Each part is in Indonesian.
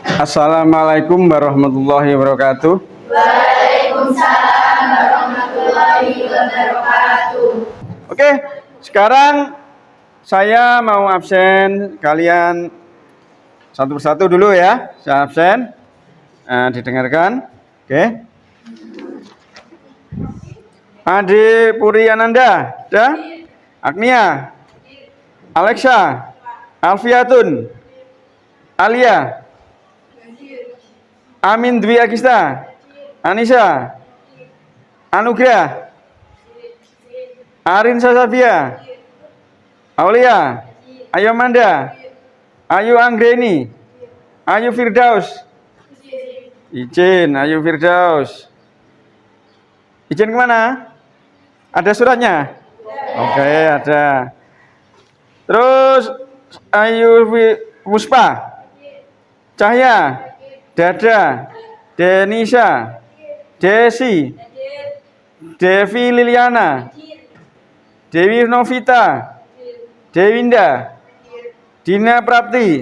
Assalamualaikum warahmatullahi wabarakatuh. Waalaikumsalam warahmatullahi wabarakatuh. Oke, sekarang saya mau absen. Kalian satu persatu dulu ya. Saya absen. Didengarkan. Oke. Ade Puri Ananda, dah? Agnia, Alexa, Alfiatun, Alia, Amin Dwi Agista, Anissa, Anugrah, Arin Sasabia, Aulia, Ayu Manda, Ayu Anggreni, Ayu Firdaus, Izin, Ayu Firdaus. Izin kemana? Ada suratnya? Oke, ada. Terus Ayu Puspa, Cahya, Dada, Denisa, Desi, Devi Liliana, Dewi Novita, Dewinda, Dina Prapti,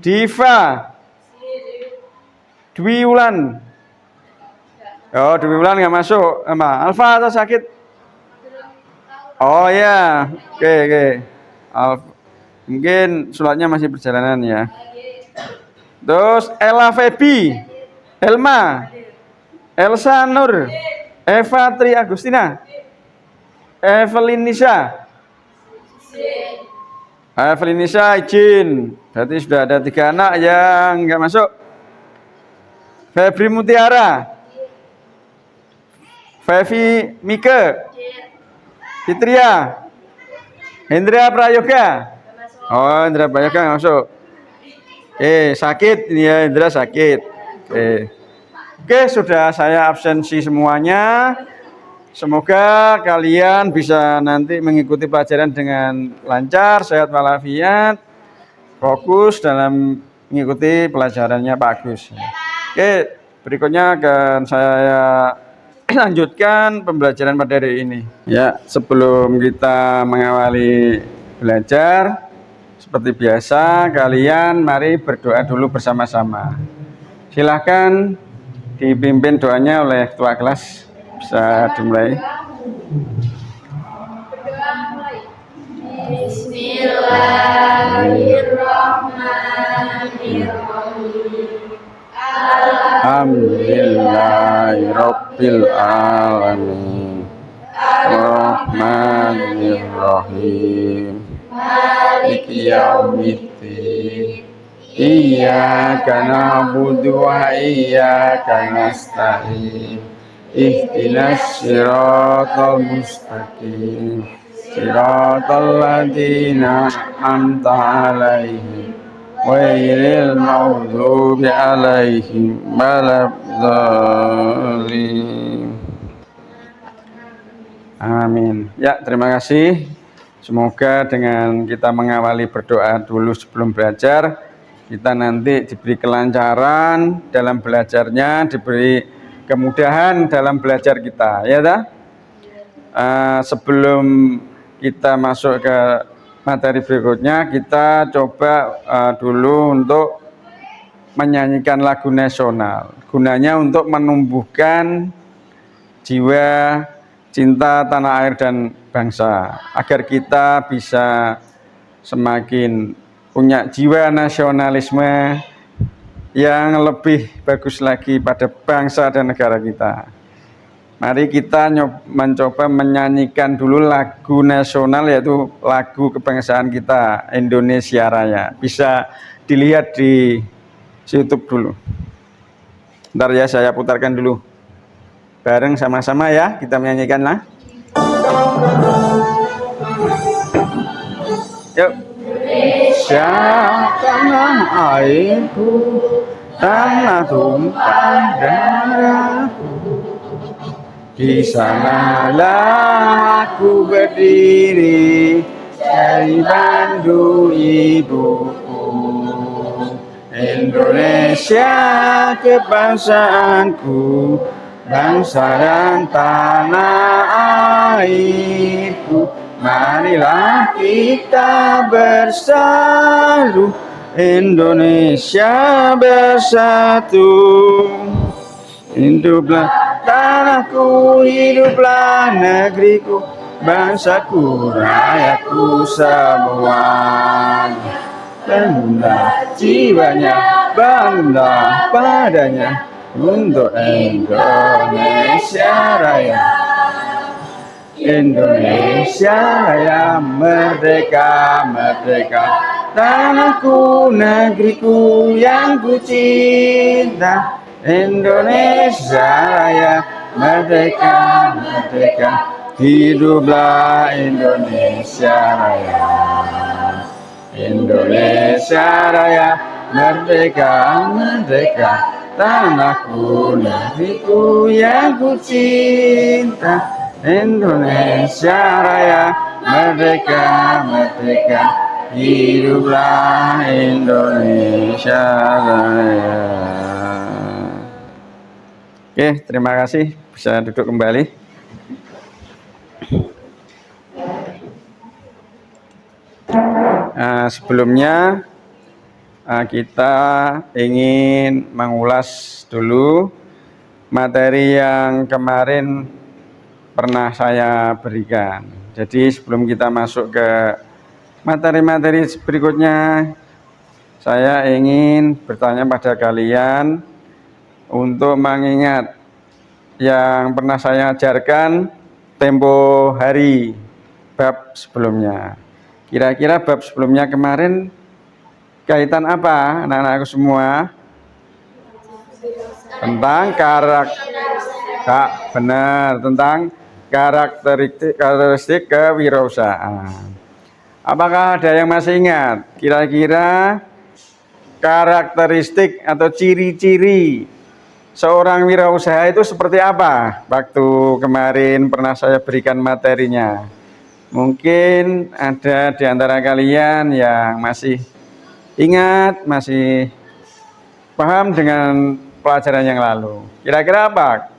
Diva, Dwi Wulan. Oh, Dwi Wulan nggak masuk. Alfa atau sakit? Oh ya, oke. Mungkin suratnya masih perjalanan ya. Terus Ella Febi, Elma, Elsa Nur, Eva Tri Agustina, Evelyn Nisa. Evelyn Nisa izin. Berarti sudah ada 3 anak yang nggak masuk. Febri Mutiara, Fevi Mike, Fitria, Hendra Prayoga. Oh, Hendra Prayoga nggak masuk. Sakit ini ya, Hendra sakit. Oke, sudah saya absensi semuanya. Semoga kalian bisa nanti mengikuti pelajaran dengan lancar, sehat walafiat, fokus dalam mengikuti pelajarannya Pak Agus. Oke, berikutnya akan saya lanjutkan pembelajaran pada hari ini. Ya, sebelum kita mengawali belajar, seperti biasa, kalian mari berdoa dulu bersama-sama. Silahkan dipimpin doanya oleh ketua kelas. Bisa dimulai. Bismillahirrahmanirrahim. Alhamdulillahirabbil alamin. Arrahmanirrahim. Maliki yaumiddin. Iyyaka na'budu wa iyyaka nasta'in. Ihdinas siratal mustaqim. Siratal ladzina an'amta 'alaihim ghairil maghdubi 'alaihim waladdallin. Amin. Ya, terima kasih. Semoga dengan kita mengawali berdoa dulu sebelum belajar, kita nanti diberi kelancaran dalam belajarnya, diberi kemudahan dalam belajar kita, ya dah. Sebelum kita masuk ke materi berikutnya, kita coba dulu untuk menyanyikan lagu nasional. Gunanya untuk menumbuhkan jiwa cinta tanah air dan bangsa, agar kita bisa semakin punya jiwa nasionalisme yang lebih bagus lagi pada bangsa dan negara kita. Mari kita mencoba menyanyikan dulu lagu nasional, yaitu lagu kebangsaan kita, Indonesia Raya. Bisa dilihat di YouTube dulu. Ntar ya, saya putarkan dulu. Bareng sama-sama ya, kita menyanyikanlah. Yuk. Indonesia tanah airku, tanah tumpah darahku. Di sanalah aku berdiri, dari bandu ibuku. Indonesia kebangsaanku, bangsa dan tanah airku. Marilah kita bersatu Indonesia bersatu. Hiduplah tanahku, hiduplah negeriku, bangsaku, rakyatku semuanya. Bangga jiwanya, bangga padanya, untuk Indonesia Raya. Indonesia Raya merdeka, merdeka, tanahku, negeriku yang ku cinta. Indonesia Raya merdeka, merdeka, hiduplah Indonesia Raya. Indonesia Raya merdeka, merdeka, tanahku, negeriku yang ku cinta. Indonesia Raya merdeka, merdeka, hiduplah Indonesia Raya. Oke, terima kasih, bisa duduk kembali. Sebelumnya kita ingin mengulas dulu materi yang kemarin pernah saya berikan. Jadi sebelum kita masuk ke materi-materi berikutnya, saya ingin bertanya pada kalian untuk mengingat yang pernah saya ajarkan tempo hari bab sebelumnya. Kira-kira bab sebelumnya kemarin kaitan apa anak-anakku semua? Tentang tentang karakteristik kewirausahaan. Apakah ada yang masih ingat? Kira-kira karakteristik atau ciri-ciri seorang wirausaha itu seperti apa? Waktu kemarin pernah saya berikan materinya. Mungkin ada di antara kalian yang masih ingat, masih paham dengan pelajaran yang lalu. Kira-kira apa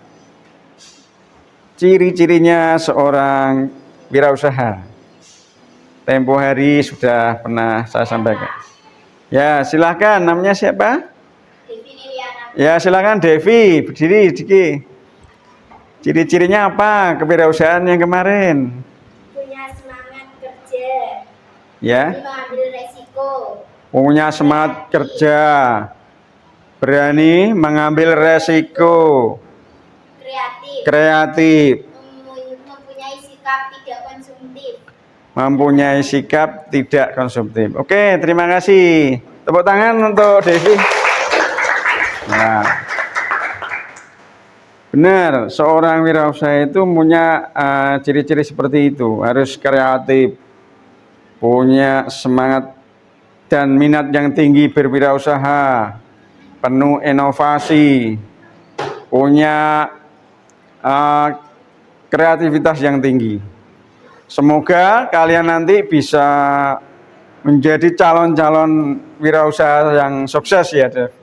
ciri-cirinya seorang wirausaha? Tempo hari sudah pernah saya sampaikan. Ya, silakan. Namanya siapa? Devi Liliana. Ya, silakan Devi. Berdiri, Diki. Ciri-cirinya apa kewirausahaan yang kemarin? Punya semangat kerja. Ya. Mengambil resiko. Punya semangat kerja. Berani mengambil resiko. Kreatif. Mempunyai sikap tidak konsumtif. Mempunyai sikap tidak konsumtif. Oke, terima kasih. Tepuk tangan untuk Devi. Nah, benar, seorang wirausaha itu punya ciri-ciri seperti itu. Harus kreatif, punya semangat dan minat yang tinggi berwirausaha, penuh inovasi, punya kreativitas yang tinggi. Semoga kalian nanti bisa menjadi calon-calon wirausaha yang sukses ya, Dev.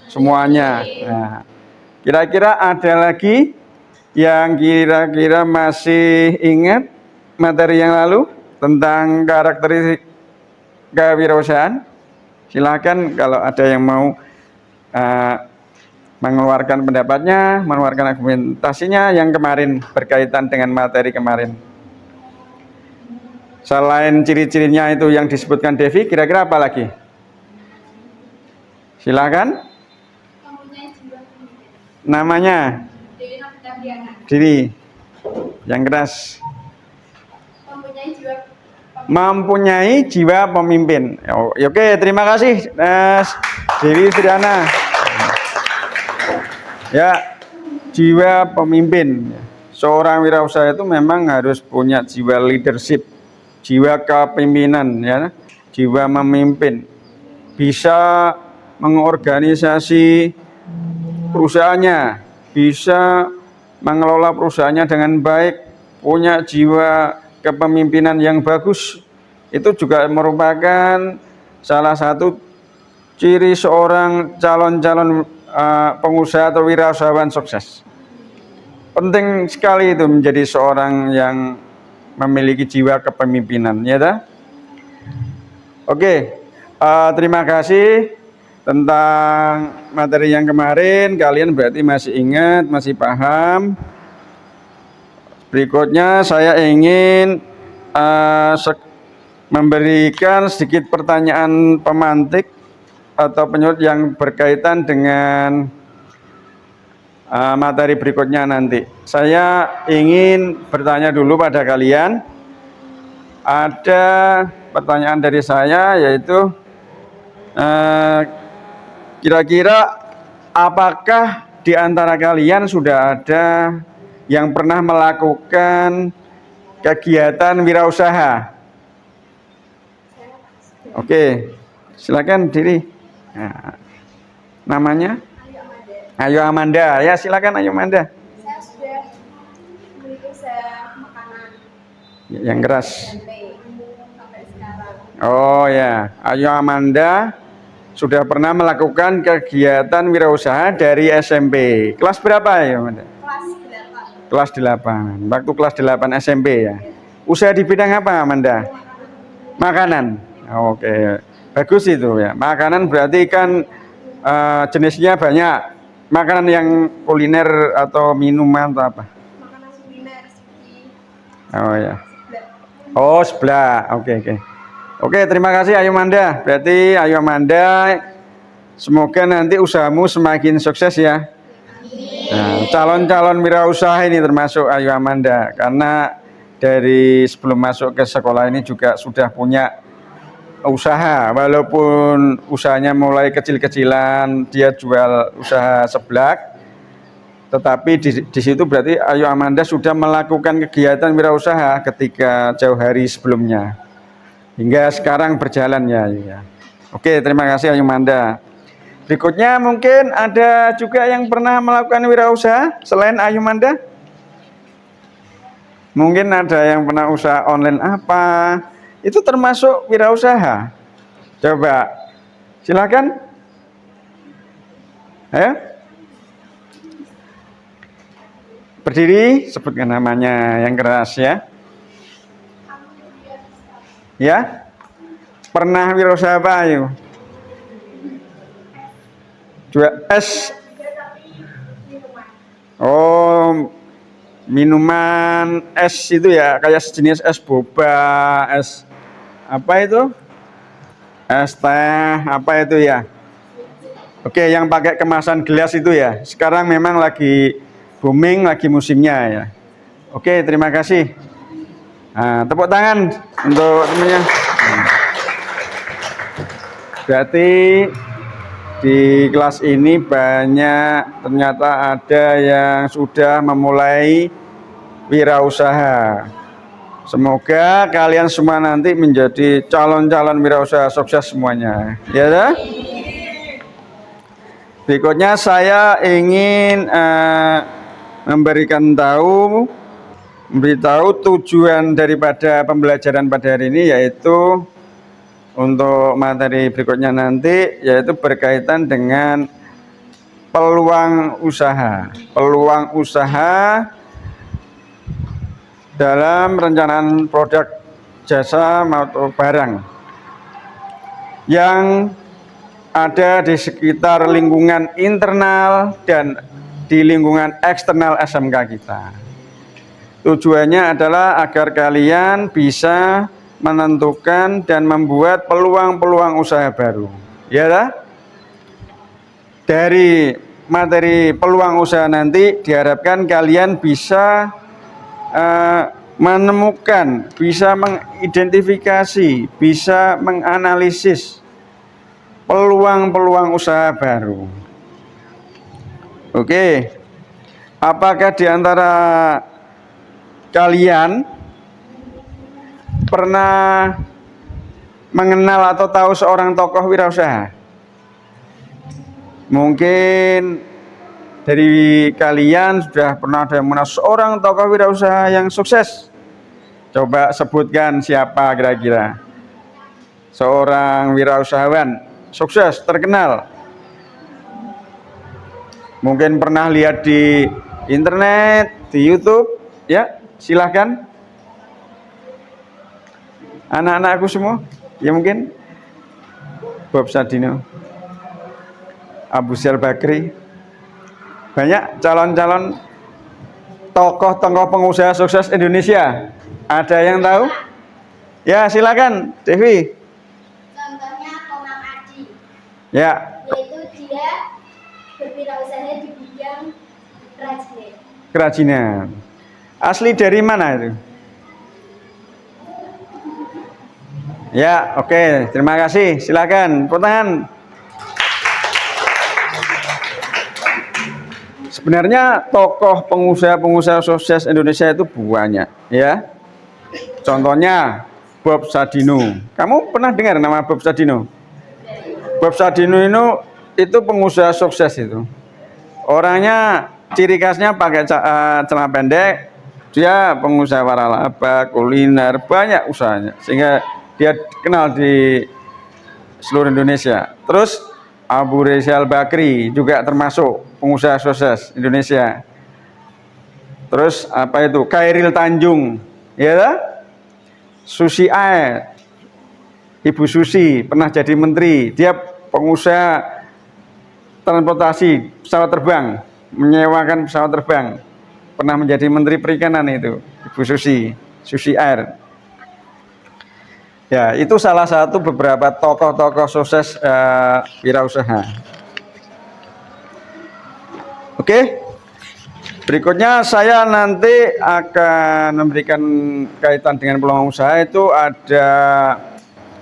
Semuanya. Nah, kira-kira ada lagi yang kira-kira masih ingat materi yang lalu tentang karakteristik kewirausahaan? Silakan kalau ada yang mau mengeluarkan pendapatnya, mengeluarkan argumentasinya yang kemarin berkaitan dengan materi kemarin. Selain ciri-cirinya itu yang disebutkan Devi, kira-kira apa lagi? Silakan. Namanya? Diri. Yang keras. Mempunyai jiwa pemimpin. Oke, terima kasih Dewi Triana. Ya, jiwa pemimpin. Seorang wirausaha itu memang harus punya jiwa leadership, jiwa kepemimpinan, ya, jiwa memimpin. Bisa mengorganisasi perusahaannya, bisa mengelola perusahaannya dengan baik, punya jiwa kepemimpinan yang bagus. Itu juga merupakan salah satu ciri seorang calon-calon pengusaha atau wirausahawan sukses. Penting sekali itu menjadi seorang yang memiliki jiwa kepemimpinan, ya dah? Oke, Terima kasih tentang materi yang kemarin. Kalian berarti masih ingat, masih paham. Berikutnya saya ingin memberikan sedikit pertanyaan pemantik atau penyebut yang berkaitan dengan materi berikutnya nanti. Saya ingin bertanya dulu pada kalian. Ada pertanyaan dari saya, yaitu kira-kira apakah di antara kalian sudah ada yang pernah melakukan kegiatan wirausaha? Oke, silakan diri. Nah, namanya? Ayo Amanda. Ya, silakan Ayo Amanda. Saya sudah beli usaha makanan Yang keras. sampai sekarang. Oh ya, Ayo Amanda sudah pernah melakukan kegiatan wirausaha dari SMP. Kelas berapa ya, Amanda? Kelas 8. Kelas 8. Waktu kelas 8 SMP ya. Usaha di bidang apa, Amanda? Makanan. Oke. Bagus itu ya. Makanan berarti kan jenisnya banyak. Makanan yang kuliner atau minuman atau apa? Makanan kuliner seperti Oh ya. Oh, sebelah. Oke. Oke, terima kasih Ayu Amanda. Berarti Ayu Amanda, semoga nanti usahamu semakin sukses ya. Nah, calon-calon wirausaha ini termasuk Ayu Amanda, karena dari sebelum masuk ke sekolah ini juga sudah punya usaha, walaupun usahanya mulai kecil-kecilan, dia jual usaha seblak, tetapi di situ berarti Ayu Amanda sudah melakukan kegiatan wirausaha ketika jauh hari sebelumnya, hingga sekarang berjalan ya. Oke, terima kasih Ayu Amanda. Berikutnya mungkin ada juga yang pernah melakukan wirausaha selain Ayu Amanda? Mungkin ada yang pernah usaha online apa? Itu termasuk wirausaha. Coba, silakan. Ayo. Berdiri, sebutkan namanya yang keras ya. Ya. Pernah wirausaha apa, ayo? Jual es. Oh, minuman es itu ya, kayak sejenis es boba, es apa itu? Es teh, apa itu ya? Oke, yang pakai kemasan gelas itu ya. Sekarang memang lagi booming, lagi musimnya ya. Oke, terima kasih. Nah, tepuk tangan untuk temannya. Berarti di kelas ini banyak ternyata ada yang sudah memulai wirausaha. Semoga kalian semua nanti menjadi calon-calon wirausaha sukses semuanya. Ya dah? Berikutnya saya ingin memberitahu tujuan daripada pembelajaran pada hari ini, yaitu untuk materi berikutnya nanti, yaitu berkaitan dengan peluang usaha. Peluang usaha dalam perencanaan produk, jasa, maupun barang yang ada di sekitar lingkungan internal dan di lingkungan eksternal SMK kita. Tujuannya adalah agar kalian bisa menentukan dan membuat peluang-peluang usaha baru. Ya lah? Dari materi peluang usaha nanti diharapkan kalian bisa menemukan, bisa mengidentifikasi, bisa menganalisis peluang-peluang usaha baru. Oke. Apakah di antara kalian pernah mengenal atau tahu seorang tokoh wirausaha? Mungkin dari kalian sudah pernah ada yang mengenal seorang tokoh wirausaha yang sukses. Coba sebutkan siapa kira-kira. Seorang wirausahawan sukses, terkenal. Mungkin pernah lihat di internet, di YouTube, ya, silahkan. Anak-anakku semua, ya mungkin. Bob Sadino, Abu Syal Bakri. Banyak calon-calon tokoh-tokoh pengusaha sukses Indonesia. Ada yang tahu? Ya, silakan, Devi. Contohnya Komang Adi, Ya, yaitu dia berwirausaha di bidang kerajinan. kerajinan. Asli dari mana itu? Ya, oke, terima kasih. Silakan, tepuk tangan. Sebenarnya tokoh pengusaha sukses Indonesia itu banyak, ya. Contohnya Bob Sadino. Kamu pernah dengar nama Bob Sadino? Bob Sadino itu pengusaha sukses itu. Orangnya ciri khasnya pakai celana pendek. Dia pengusaha waralaba, kuliner, banyak usahanya sehingga dia kenal di seluruh Indonesia. Terus Abu Rizal Bakri juga termasuk pengusaha sukses Indonesia. Terus apa itu? Khairil Tanjung, ya tak? Susi Air, Ibu Susi pernah jadi menteri. Dia pengusaha transportasi pesawat terbang, menyewakan pesawat terbang. Pernah menjadi menteri perikanan itu, Ibu Susi Air. Ya, itu salah satu beberapa tokoh-tokoh sukses wirausaha. Oke, berikutnya saya nanti akan memberikan kaitan dengan peluang usaha. Itu ada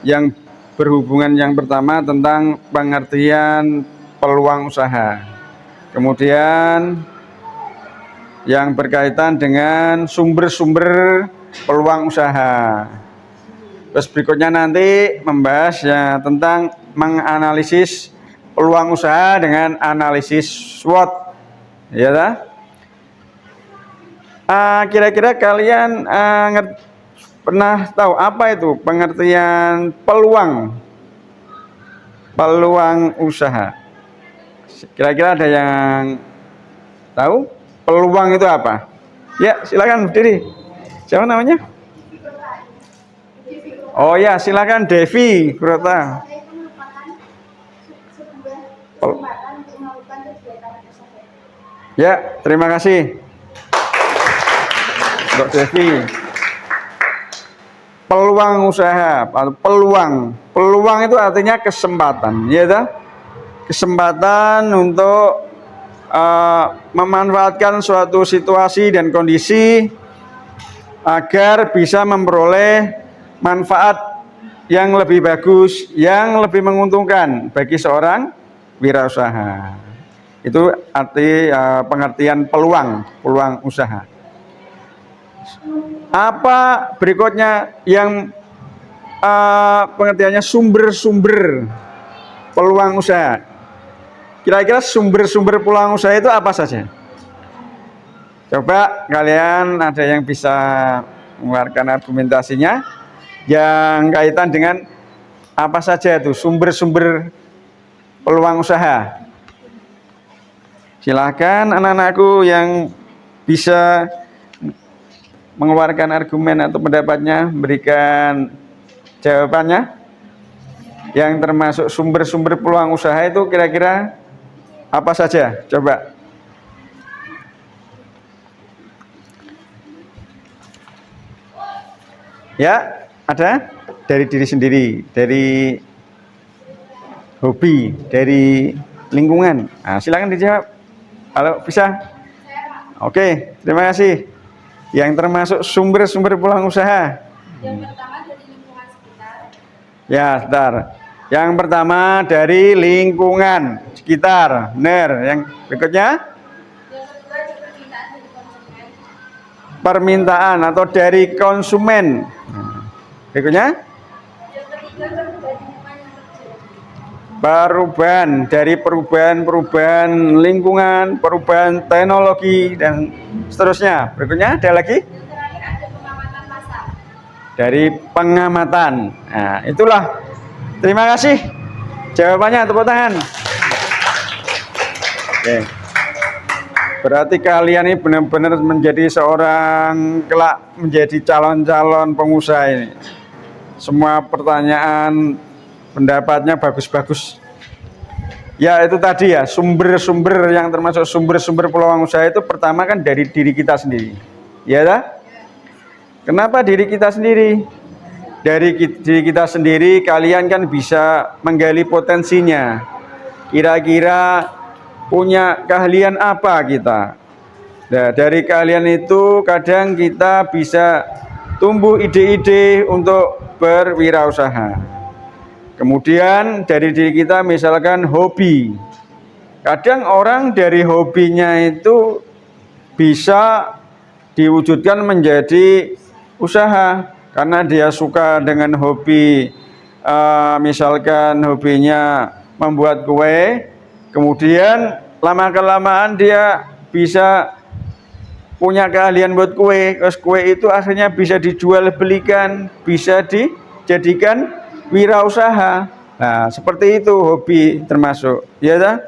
yang berhubungan, yang pertama tentang pengertian peluang usaha. Kemudian yang berkaitan dengan sumber-sumber peluang usaha. Terus berikutnya nanti membahas ya tentang menganalisis peluang usaha dengan analisis SWOT. Ya tak? Kira-kira kalian pernah tahu apa itu pengertian peluang usaha? Kira-kira ada yang tahu peluang itu apa? Ya, silakan berdiri. Siapa namanya? Oh ya, silakan Devi Kurota. Itu merupakan sebuah kesempatan untuk melakukan kegiatan usaha. Ya, terima kasih Dok Devi. Peluang usaha atau peluang itu artinya kesempatan, ya tak? Kesempatan untuk memanfaatkan suatu situasi dan kondisi agar bisa memperoleh manfaat yang lebih bagus, yang lebih menguntungkan bagi seorang wirausaha. Itu arti pengertian peluang usaha. Apa berikutnya yang pengertiannya sumber-sumber peluang usaha? Kira-kira sumber-sumber peluang usaha itu apa saja? Coba kalian ada yang bisa mengeluarkan argumentasinya yang kaitan dengan apa saja itu sumber-sumber peluang usaha. Silakan anak-anakku yang bisa mengeluarkan argumen atau pendapatnya, berikan jawabannya. Yang termasuk sumber-sumber peluang usaha itu kira-kira apa saja? Coba. Ya, ada dari diri sendiri, dari hobi, dari lingkungan. Nah, silakan dijawab. Kalau bisa. Oke, terima kasih. Yang termasuk sumber-sumber peluang usaha. Yang pertama dari lingkungan sekitar. Ya, sebentar. Yang pertama dari lingkungan sekitar. Benar. Yang berikutnya? Yang kedua dari permintaan dari konsumen. Permintaan atau dari konsumen. Berikutnya? Yang ketiga perubahan lingkungan yang terjadi. Perubahan lingkungan, perubahan teknologi dan seterusnya. Berikutnya ada lagi? Yang terakhir ada pengamatan pasar. Dari pengamatan. Nah, itulah. Terima kasih. Jawabannya tepuk tangan. Oke. Berarti kalian ini benar-benar menjadi seorang kelak menjadi calon-calon pengusaha ini. Semua pertanyaan pendapatnya bagus-bagus. Ya itu tadi ya, sumber-sumber yang termasuk sumber-sumber peluang usaha itu pertama kan dari diri kita sendiri. Ya dah? Kenapa diri kita sendiri? Dari diri kita sendiri kalian kan bisa menggali potensinya. Kira-kira punya keahlian apa kita? Nah, dari kalian itu kadang kita bisa tumbuh ide-ide untuk berwirausaha. Kemudian dari diri kita misalkan hobi. Kadang orang dari hobinya itu bisa diwujudkan menjadi usaha karena dia suka dengan hobi. Misalkan hobinya membuat kue, kemudian lama-kelamaan dia bisa punya keahlian buat kue. Terus kue itu akhirnya bisa dijual belikan, bisa dijadikan wirausaha. Nah, seperti itu hobi termasuk, ya dah?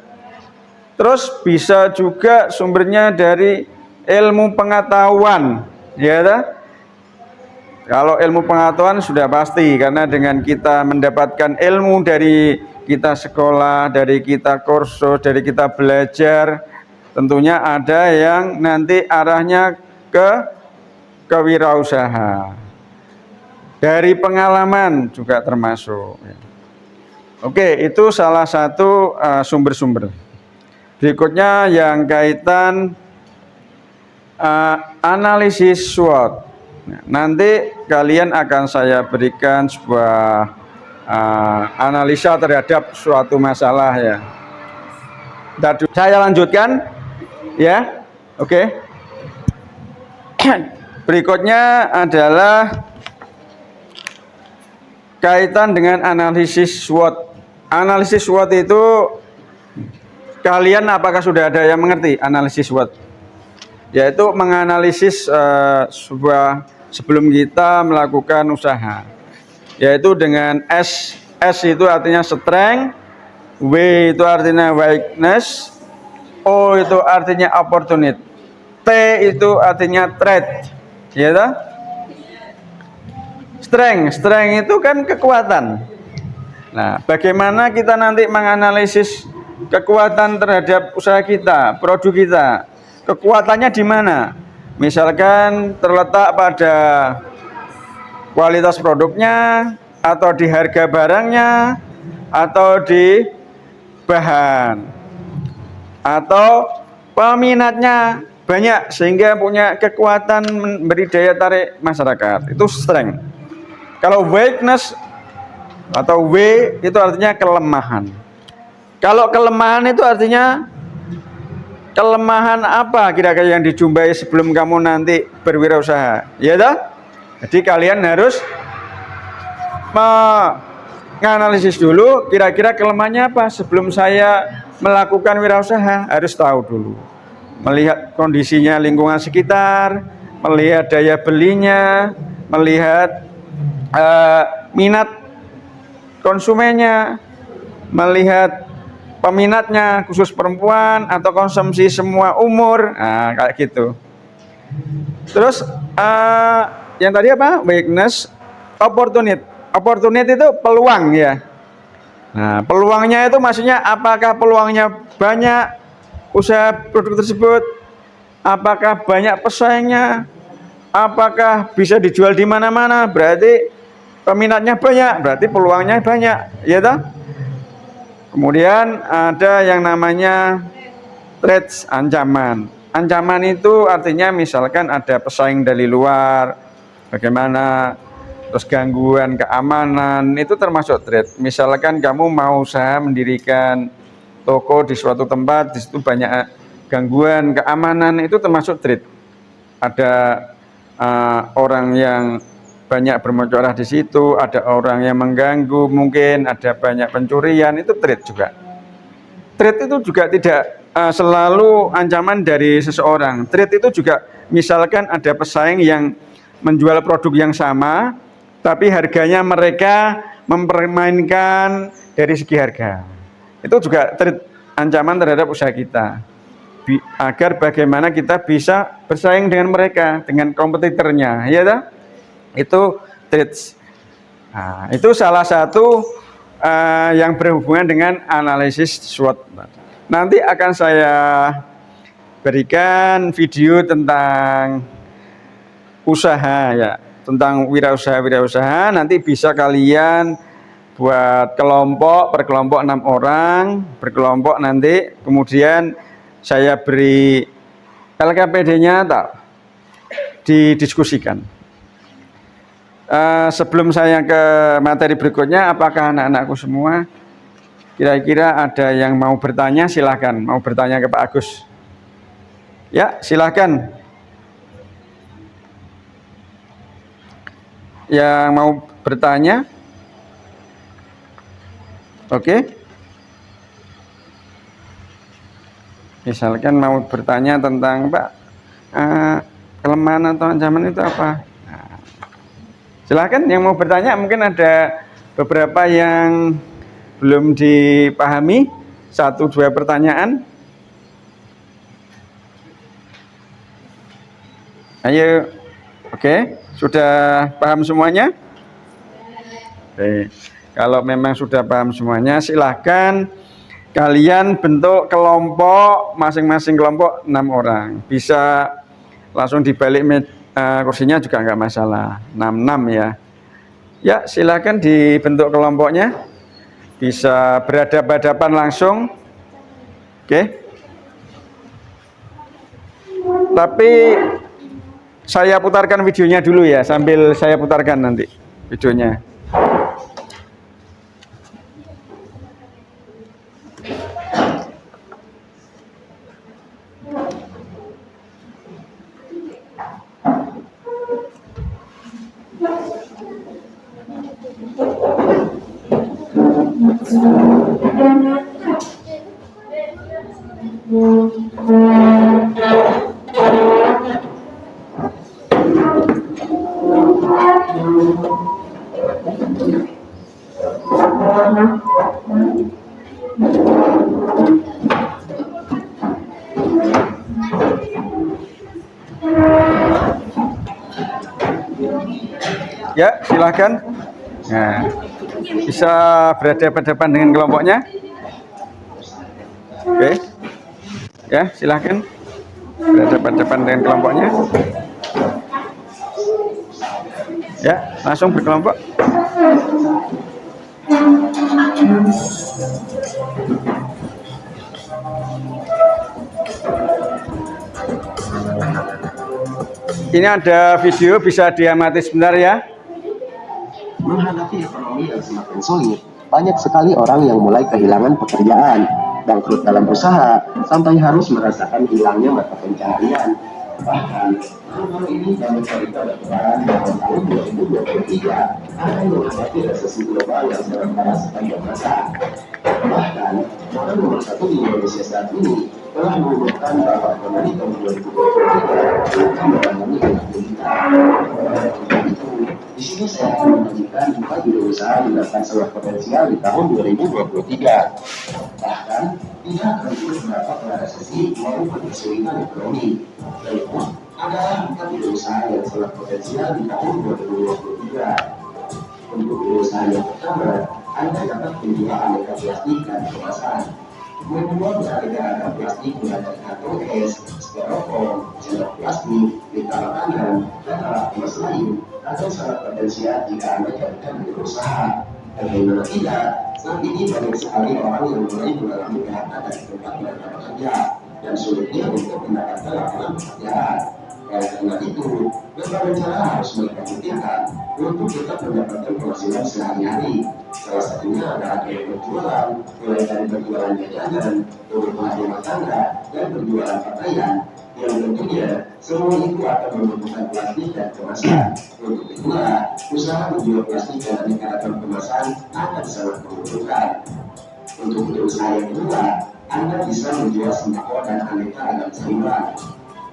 Terus bisa juga sumbernya dari ilmu pengetahuan, ya dah? Kalau ilmu pengetahuan sudah pasti, karena dengan kita mendapatkan ilmu dari kita sekolah, dari kita kursus, dari kita belajar, tentunya ada yang nanti arahnya ke kewirausahaan. Dari pengalaman juga termasuk. Oke, itu salah satu sumber-sumber. Berikutnya yang kaitan analisis SWOT. Nanti kalian akan saya berikan sebuah analisa terhadap suatu masalah ya. Saya lanjutkan ya. Oke. Berikutnya adalah kaitan dengan analisis SWOT. Analisis SWOT itu kalian apakah sudah ada yang mengerti analisis SWOT? Yaitu menganalisis sebelum kita melakukan usaha. Yaitu dengan S itu artinya strength, W itu artinya weakness, O itu artinya opportunity, T itu artinya threat. Ya toh? Strength itu kan kekuatan. Nah, bagaimana kita nanti menganalisis kekuatan terhadap usaha kita, produk kita? Kekuatannya di mana? Misalkan terletak pada kualitas produknya, atau di harga barangnya, atau di bahan, atau peminatnya banyak sehingga punya kekuatan memberi daya tarik masyarakat. Itu strength. Kalau weakness atau W itu artinya kelemahan. Kalau kelemahan itu artinya kelemahan apa kira-kira yang dijumpai sebelum kamu nanti berwirausaha? Ya toh? Jadi kalian harus menganalisis dulu kira-kira kelemahannya apa sebelum saya melakukan wirausaha. Harus tahu dulu. Melihat kondisinya lingkungan sekitar, melihat daya belinya, melihat minat konsumennya, melihat peminatnya khusus perempuan atau konsumsi semua umur, nah, kayak gitu. Terus yang tadi apa? Weakness, opportunity itu peluang ya. Nah, peluangnya itu maksudnya apakah peluangnya banyak usaha produk tersebut? Apakah banyak pesaingnya? Apakah bisa dijual di mana-mana? Berarti peminatnya banyak, berarti peluangnya banyak, ya toh? Kemudian ada yang namanya threats, ancaman. Ancaman itu artinya misalkan ada pesaing dari luar, bagaimana, terus gangguan keamanan, itu termasuk threat. Misalkan kamu mau usaha mendirikan toko di suatu tempat, di situ banyak gangguan keamanan, itu termasuk threat. Ada orang yang banyak bermunculah di situ, ada orang yang mengganggu, mungkin ada banyak pencurian, itu threat juga. Threat itu juga tidak selalu ancaman dari seseorang. Threat itu juga misalkan ada pesaing yang menjual produk yang sama, tapi harganya mereka mempermainkan dari segi harga. Itu juga threat, ancaman terhadap usaha kita. Agar bagaimana kita bisa bersaing dengan mereka, dengan kompetitornya, ya toh? Itu threats. Nah, itu salah satu yang berhubungan dengan analisis SWOT. Nanti akan saya berikan video tentang usaha ya, tentang wirausaha. Nanti bisa kalian buat kelompok, per kelompok 6 orang, berkelompok nanti, kemudian saya beri LKPD-nya didiskusikan. Sebelum saya ke materi berikutnya, apakah anak-anakku semua kira-kira ada yang mau bertanya? Silahkan, mau bertanya ke Pak Agus. Ya, silahkan. Yang mau bertanya? Oke. Misalkan mau bertanya tentang Pak, kelemahan atau ancaman itu apa? Nah, silahkan yang mau bertanya, mungkin ada beberapa yang belum dipahami, 1-2 pertanyaan. Ayo, oke, sudah paham semuanya? Oke, kalau memang sudah paham semuanya, silahkan kalian bentuk kelompok, masing-masing kelompok 6 orang. Bisa langsung dibalik kursinya juga nggak masalah, 6-6 ya. Ya, silahkan dibentuk kelompoknya. Bisa berhadapan-hadapan langsung. Oke. Tapi saya putarkan videonya dulu ya, sambil saya putarkan nanti videonya. Ya, silahkan. Nah, bisa berhadapan-hadapan dengan kelompoknya. Oke. Ya, silahkan berhadapan-hadapan dengan kelompoknya. Ya, langsung berkelompok. Ini ada video, bisa diamati sebentar ya. Menghadapi ekonomi yang semakin sulit, banyak sekali orang yang mulai kehilangan pekerjaan, bangkrut dalam usaha, sampai harus merasakan hilangnya mata pencaharian. Bahkan, baru ini banyak cerita berkebaran bahwa tahun 2023 akan menghadapi resesi global yang sangat parah sepanjang masa. Bahkan, orang nomor 1 di Indonesia saat ini telah mengumumkan bahwa ekonomi tahun 2023 akan mengalami kesulitan. Di sini saya akan membagikan 4 usaha yang akan sangat potensial di tahun 2023. Bahkan, tidak akan berdampak pada resesi maupun kesulitan ekonomi. Berikut adalah 4 usaha yang sangat potensial di tahun 2023. Untuk usaha yang pertama, Anda dapat menjual aneka plastik dan kemasan. Menjual beraneka plastik mulai dari karton es, styrofoam, sendok plastik, pita makanan, dan alat kemas lain akan sangat potensial jika Anda jadikan berusaha. Bagaimana tidak, saat ini banyak sekali orang yang mulai mengalami PHK dari tempat mereka bekerja dan sulitnya untuk mendapatkan lapangan pekerjaan. Karena itu, berbagai cara harus mereka pikirkan untuk tetap mendapatkan penghasilan sehari-hari. Salah satunya adalah dengan berjualan, mulai dari berjualan jajanan, kebutuhan rumah tangga, dan berjualan pakaian. Yang tentunya, semua itu akan membutuhkan plastik dan kemasan. Untuk itulah, usaha menjual plastik dan aneka ragam kemasan akan sangat menguntungkan. Untuk usaha yang kedua, Anda bisa menjual sembako dan aneka ragam sayuran.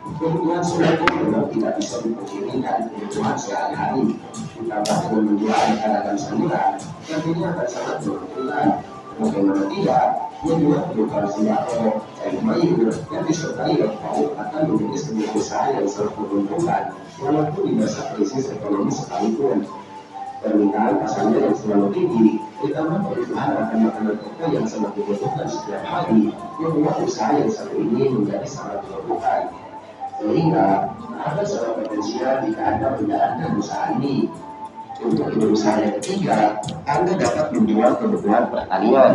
Kebutuhan sembako memang tidak bisa dipungkiri dari kebutuhan sehari-hari. Ditambah dengan menjual aneka ragam sayuran, tentunya akan sangat menguntungkan. Bagaimana tidak, menjual kebutuhan sembako, sayur mayur, dan disertai lauk akan menjadi sebuah usaha yang sangat menguntungkan, walaupun di masa krisis ekonomi sekalipun. Permintaan pasalnya yang selalu tinggi, ditambah kebutuhan akan makanan pokok yang sangat dibutuhkan setiap hari, membuat usaha yang satu ini menjadi sangat dibutuhkan. Sehingga ada sebuah potensial jika Anda menjalankan usaha ini. Untuk berusaha yang ketiga, Anda dapat menjual kebutuhan pertanian.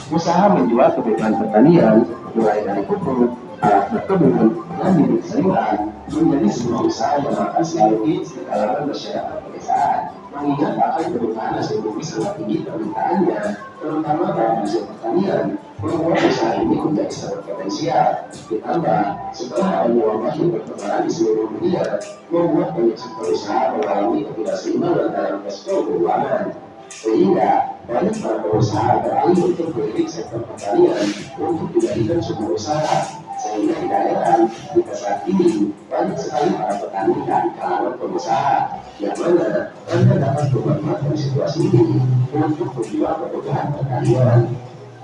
Usaha menjual kebutuhan pertanian, mulai dari pupuk, alat berkebun, dan bibit sayuran, menjadi sebuah usaha yang akan selalu hits di kalangan masyarakat pedesaan. Mengingat akan kebutuhan hasil bumi sangat tinggi permintaannya, terutama dalam hasil pertanian, membuat usaha ini menjadi sangat potensial. Ditambah, setelah adanya wabah yang bertebaran di seluruh dunia, membuat banyak sektor usaha mengalami ketidakseimbangan dalam cash flow keuangan. Sehingga banyak para pengusaha beralih untuk melirik sektor pertanian untuk dijadikan sebuah usaha. Sehingga tidak heran jika saat ini banyak sekali para petani dan kalangan pengusaha yang mana Anda dapat memanfaatkan situasi ini untuk menjual kebutuhan pertanian.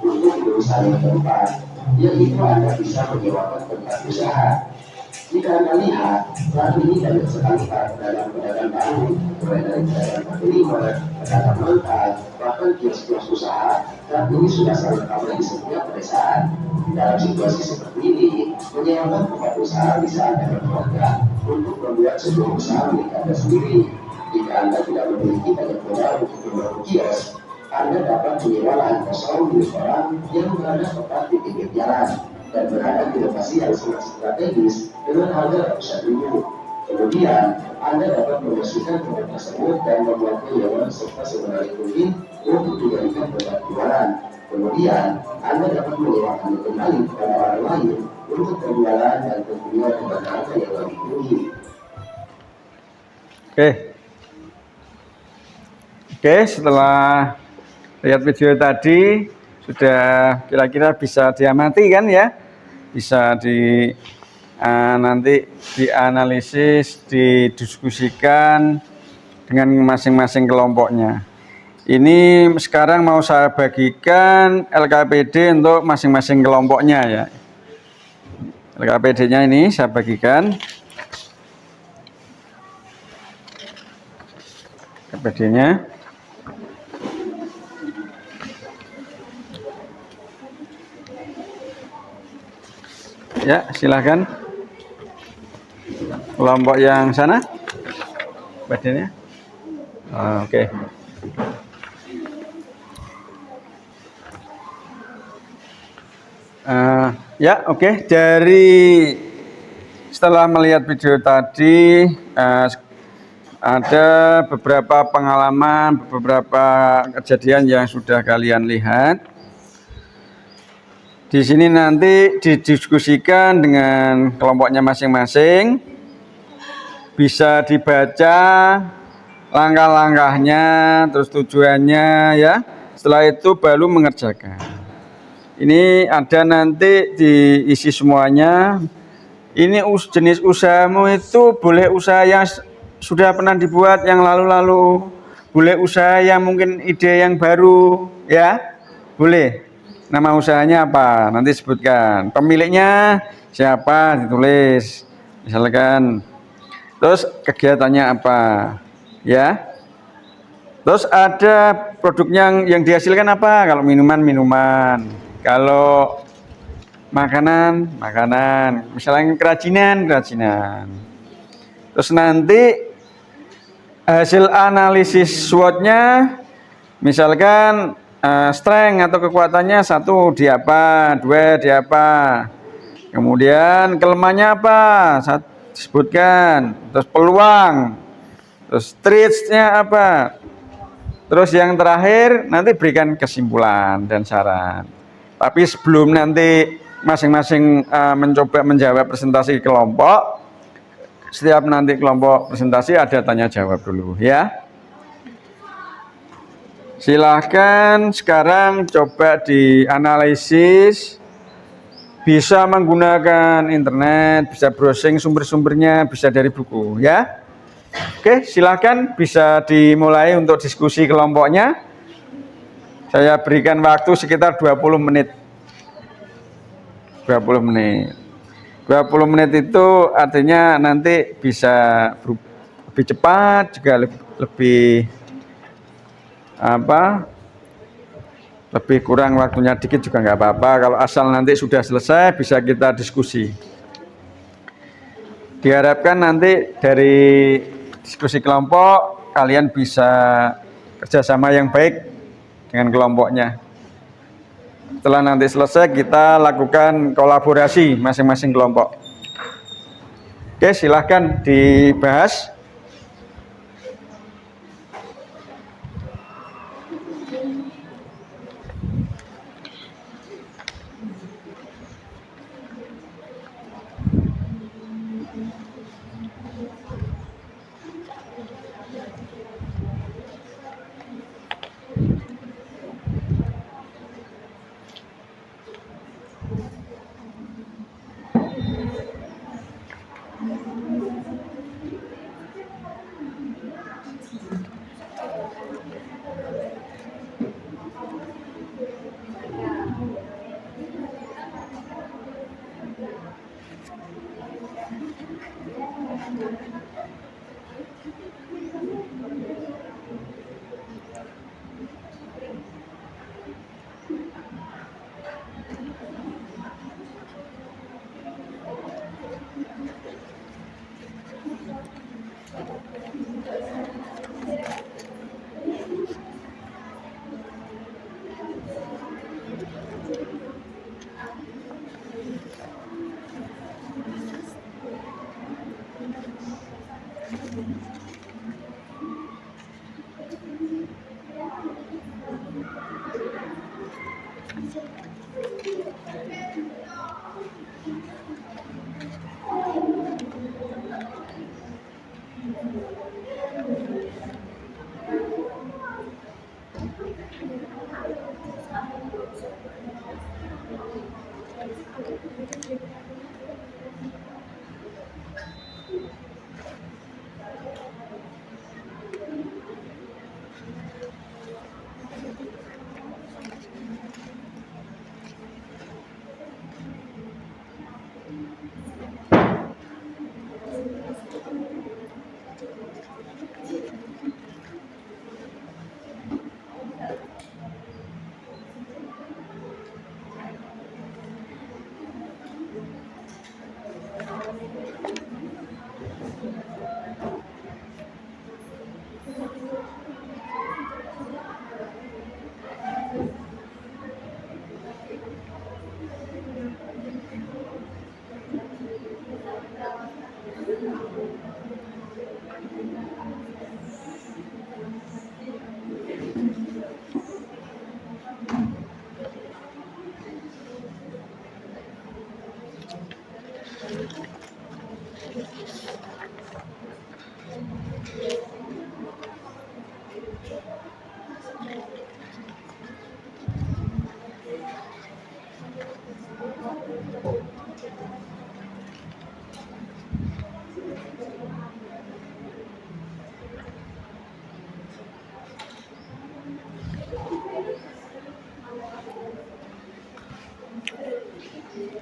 Untuk berusaha yang keempat, yaitu Anda bisa menyewakan tempat usaha. Jika Anda lihat, saat ini banyak sekali para pedagang-pedagang baru, mulai dari pedagang kaki lima, pedagang mangkal, bahkan kios-kios usaha, saat ini sudah sangat ramai di setiap pedesaan. Dalam situasi seperti ini, menyewakan tempat usaha bisa Anda berkeluarga untuk membuat sebuah usaha milik Anda sendiri. Jika Anda tidak memiliki banyak modal untuk membangun kios, Anda dapat menyewa lahan kosong milik orang yang berada tepat di pinggir jalan dan berada di lokasi yang sangat strategis dengan harga ratusan ribu. Kemudian, Anda dapat membersihkan tempat tersebut dan membuatnya nyaman serta semenarik mungkin untuk dijadikan tempat jualan. Kemudian, Anda dapat menyewakannya kembali kepada orang lain untuk penjualan dan tentunya dengan harga yang lebih tinggi. Oke, setelah lihat video tadi sudah kira-kira bisa diamati kan ya, bisa nanti dianalisis, didiskusikan dengan masing-masing kelompoknya. Ini sekarang mau saya bagikan LKPD untuk masing-masing kelompoknya ya. LKPD-nya ini saya bagikan. LKPD-nya. Ya, silahkan. Kelompok yang sana, badannya. Oke. Ya, oke. Dari setelah melihat video tadi, ada beberapa pengalaman, beberapa kejadian yang sudah kalian lihat. Di sini nanti didiskusikan dengan kelompoknya masing-masing, bisa dibaca langkah-langkahnya, terus tujuannya ya. Setelah itu baru mengerjakan. Ini ada nanti diisi semuanya. Ini jenis usahamu itu boleh usaha yang sudah pernah dibuat yang lalu-lalu, boleh usaha yang mungkin ide yang baru, ya, boleh. Nama usahanya apa? Nanti sebutkan. Pemiliknya siapa? Ditulis. Misalkan. Terus kegiatannya apa? Ya. Terus ada produknya yang dihasilkan apa? Kalau minuman. Kalau makanan. Misalnya kerajinan. Terus nanti hasil analisis SWOT-nya, misalkan strength atau kekuatannya 1 di apa, 2 di apa, kemudian kelemahannya apa, disebutkan, terus peluang, terus threats-nya apa, terus yang terakhir nanti berikan kesimpulan dan saran. Tapi sebelum nanti masing-masing mencoba menjawab presentasi kelompok, setiap nanti kelompok presentasi ada tanya jawab dulu ya. Silahkan sekarang coba dianalisis, bisa menggunakan internet, bisa browsing sumber-sumbernya, bisa dari buku ya. Oke, silahkan bisa dimulai untuk diskusi kelompoknya. Saya berikan waktu sekitar 20 menit. 20 menit. 20 menit itu artinya nanti bisa lebih cepat, juga lebih apa lebih kurang waktunya dikit juga nggak apa-apa. Kalau asal nanti sudah selesai bisa kita diskusi. Diharapkan nanti dari diskusi kelompok kalian bisa kerjasama yang baik dengan kelompoknya. Setelah nanti selesai kita lakukan kolaborasi masing-masing kelompok. Oke, silahkan dibahas.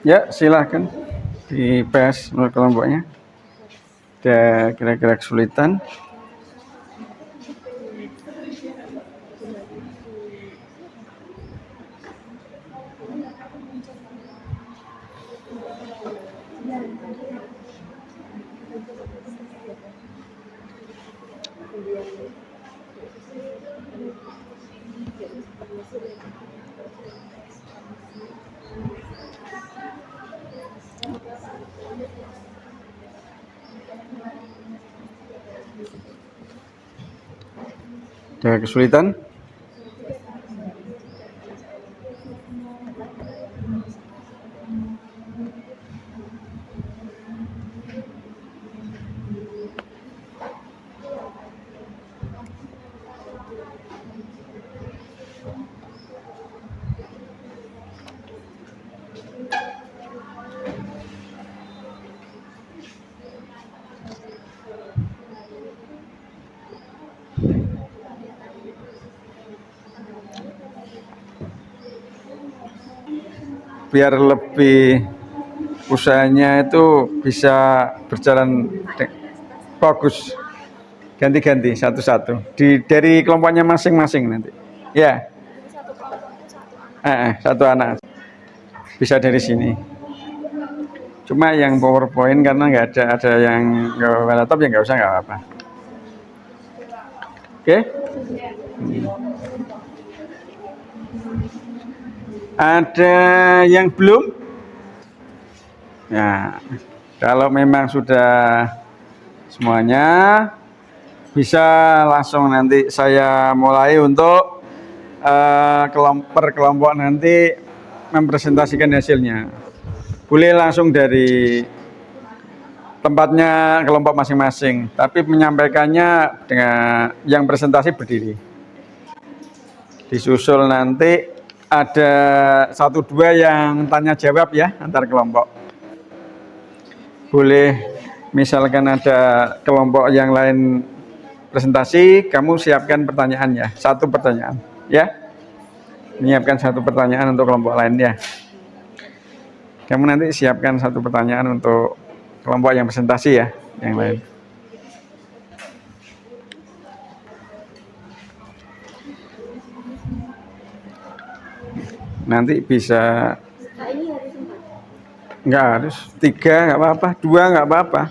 Ya, silahkan dibahas menurut kelompoknya. Ada kira-kira kesulitan? Ada kesulitan? Biar lebih usahanya itu bisa berjalan bagus. Ganti-ganti satu-satu. Dari kelompoknya masing-masing nanti. Ya. Satu kelompok itu satu anak. Satu anak. Bisa dari sini. Cuma yang PowerPoint karena nggak ada yang nggak laptop ya nggak usah, nggak apa-apa. Oke? Ada yang belum? Ya, kalau memang sudah semuanya, bisa langsung nanti saya mulai untuk per kelompok nanti mempresentasikan hasilnya. Boleh langsung dari tempatnya kelompok masing-masing, tapi menyampaikannya dengan yang presentasi berdiri. Disusul nanti ada 1-2 yang tanya jawab ya antar kelompok. Boleh misalkan ada kelompok yang lain presentasi, kamu siapkan pertanyaannya, 1 pertanyaan ya. Menyiapkan 1 pertanyaan untuk kelompok lain ya. Kamu nanti siapkan 1 pertanyaan untuk kelompok yang presentasi ya, yang lain. Nanti bisa. Nah, ini harus 4. Nggak harus 3, nggak apa-apa. 2 nggak apa-apa.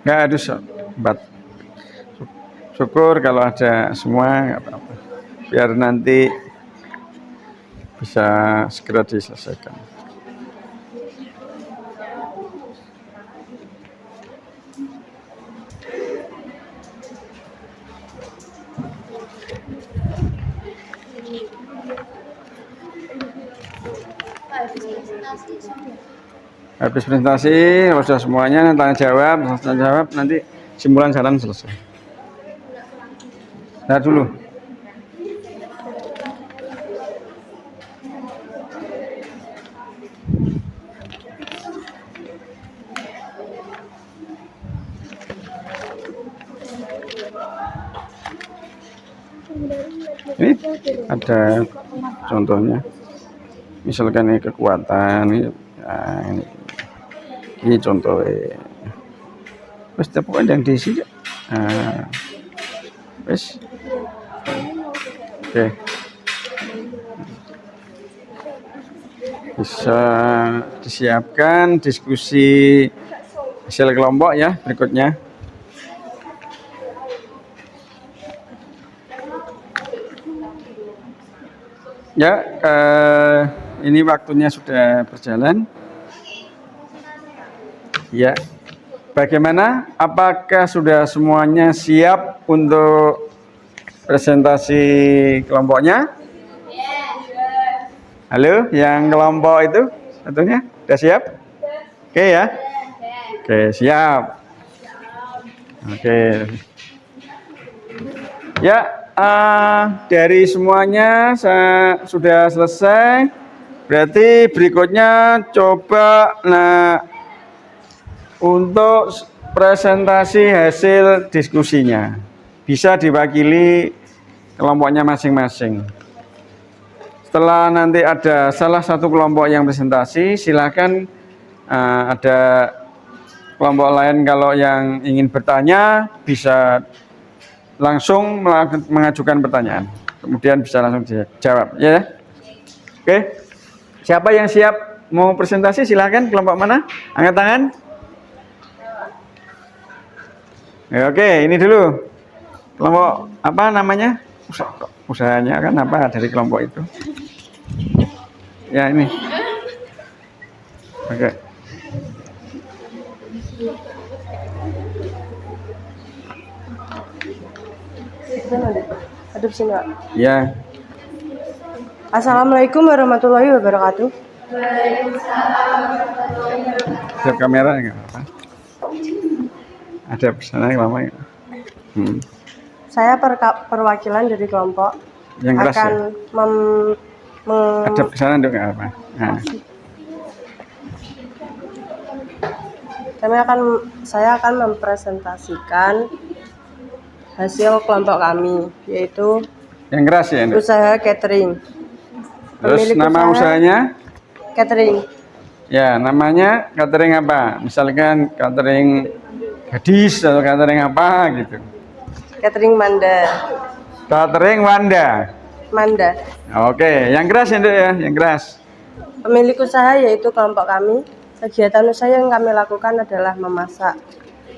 Nggak harus 4. Syukur kalau ada semua nggak apa-apa. Biar nanti bisa segera diselesaikan. Habis presentasi, sudah semuanya, tanya jawab, nanti simpulan saran selesai. Nah dulu. Ini ada contohnya. Misalkan ini kekuatan, ini contohnya. Wes pokoknya yang diisi. Wes. Oke. Bisa disiapkan diskusi hasil kelompok ya berikutnya. Ya, ini waktunya sudah berjalan. Ya, bagaimana? Apakah sudah semuanya siap untuk presentasi kelompoknya? Halo, yang kelompok itu satunya sudah siap? Oke ya? Oke, siap. Oke. Ya, dari semuanya sudah selesai. Berarti berikutnya coba untuk presentasi hasil diskusinya. Bisa diwakili kelompoknya masing-masing. Setelah nanti ada salah satu kelompok yang presentasi, silakan ada kelompok lain kalau yang ingin bertanya bisa langsung mengajukan pertanyaan, kemudian bisa langsung dijawab, ya. Oke, siapa yang siap mau presentasi? Silakan, kelompok mana? Angkat tangan. Ya, oke, ini dulu. Kelompok apa namanya? Usahanya kan apa dari kelompok itu? Ya, ini. Oke. Hadap sini, Pak. Ya. Assalamualaikum warahmatullahi wabarakatuh. Ada kamera nggak apa? Ada pesanan lama ya? Saya perwakilan dari kelompok Yang keras akan ya? Ada pesanan dong nggak apa? Nah. Saya akan mempresentasikan hasil kelompok kami, yaitu Yang keras ya? Nduk? usaha catering. Terus Pemilik nama usaha usahanya? catering. Ya, namanya catering apa? Misalkan catering gadis atau catering apa gitu. Catering Manda. Catering Wanda. Manda. Oke, yang keras ya, Dok ya, yang keras. Pemilik usaha yaitu kelompok kami. Kegiatan usaha yang kami lakukan adalah memasak.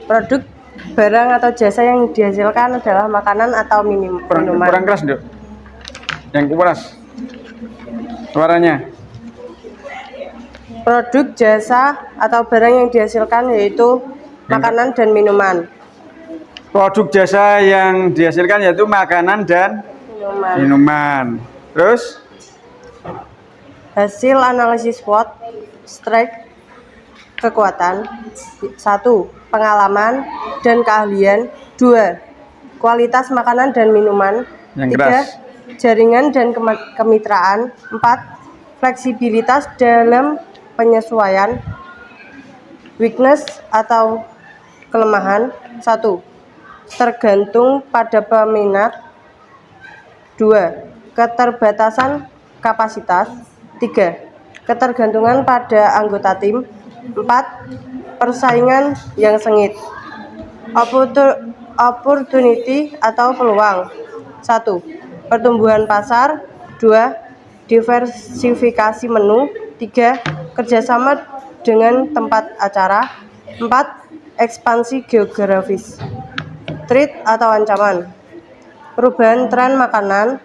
Produk, barang atau jasa yang dihasilkan adalah makanan atau Kurang minuman. keras, Dok. Yang keras. Suaranya. Produk, jasa atau barang yang dihasilkan yaitu makanan dan minuman. Produk jasa yang dihasilkan yaitu makanan dan minuman. Terus Hasil analisis SWOT, strike, kekuatan. 1. Pengalaman dan keahlian. 2. Kualitas makanan dan minuman. Yang 3. keras. Jaringan dan kemitraan. 4. Fleksibilitas dalam penyesuaian. Weakness atau kelemahan. 1. Tergantung pada peminat. 2. Keterbatasan kapasitas. 3. Ketergantungan pada anggota tim. 4. Persaingan yang sengit. Opportunity atau peluang. 1. Pertumbuhan pasar. 2. Diversifikasi menu. 3. Kerjasama dengan tempat acara. 4. Ekspansi geografis. Threat atau ancaman. Perubahan tren makanan.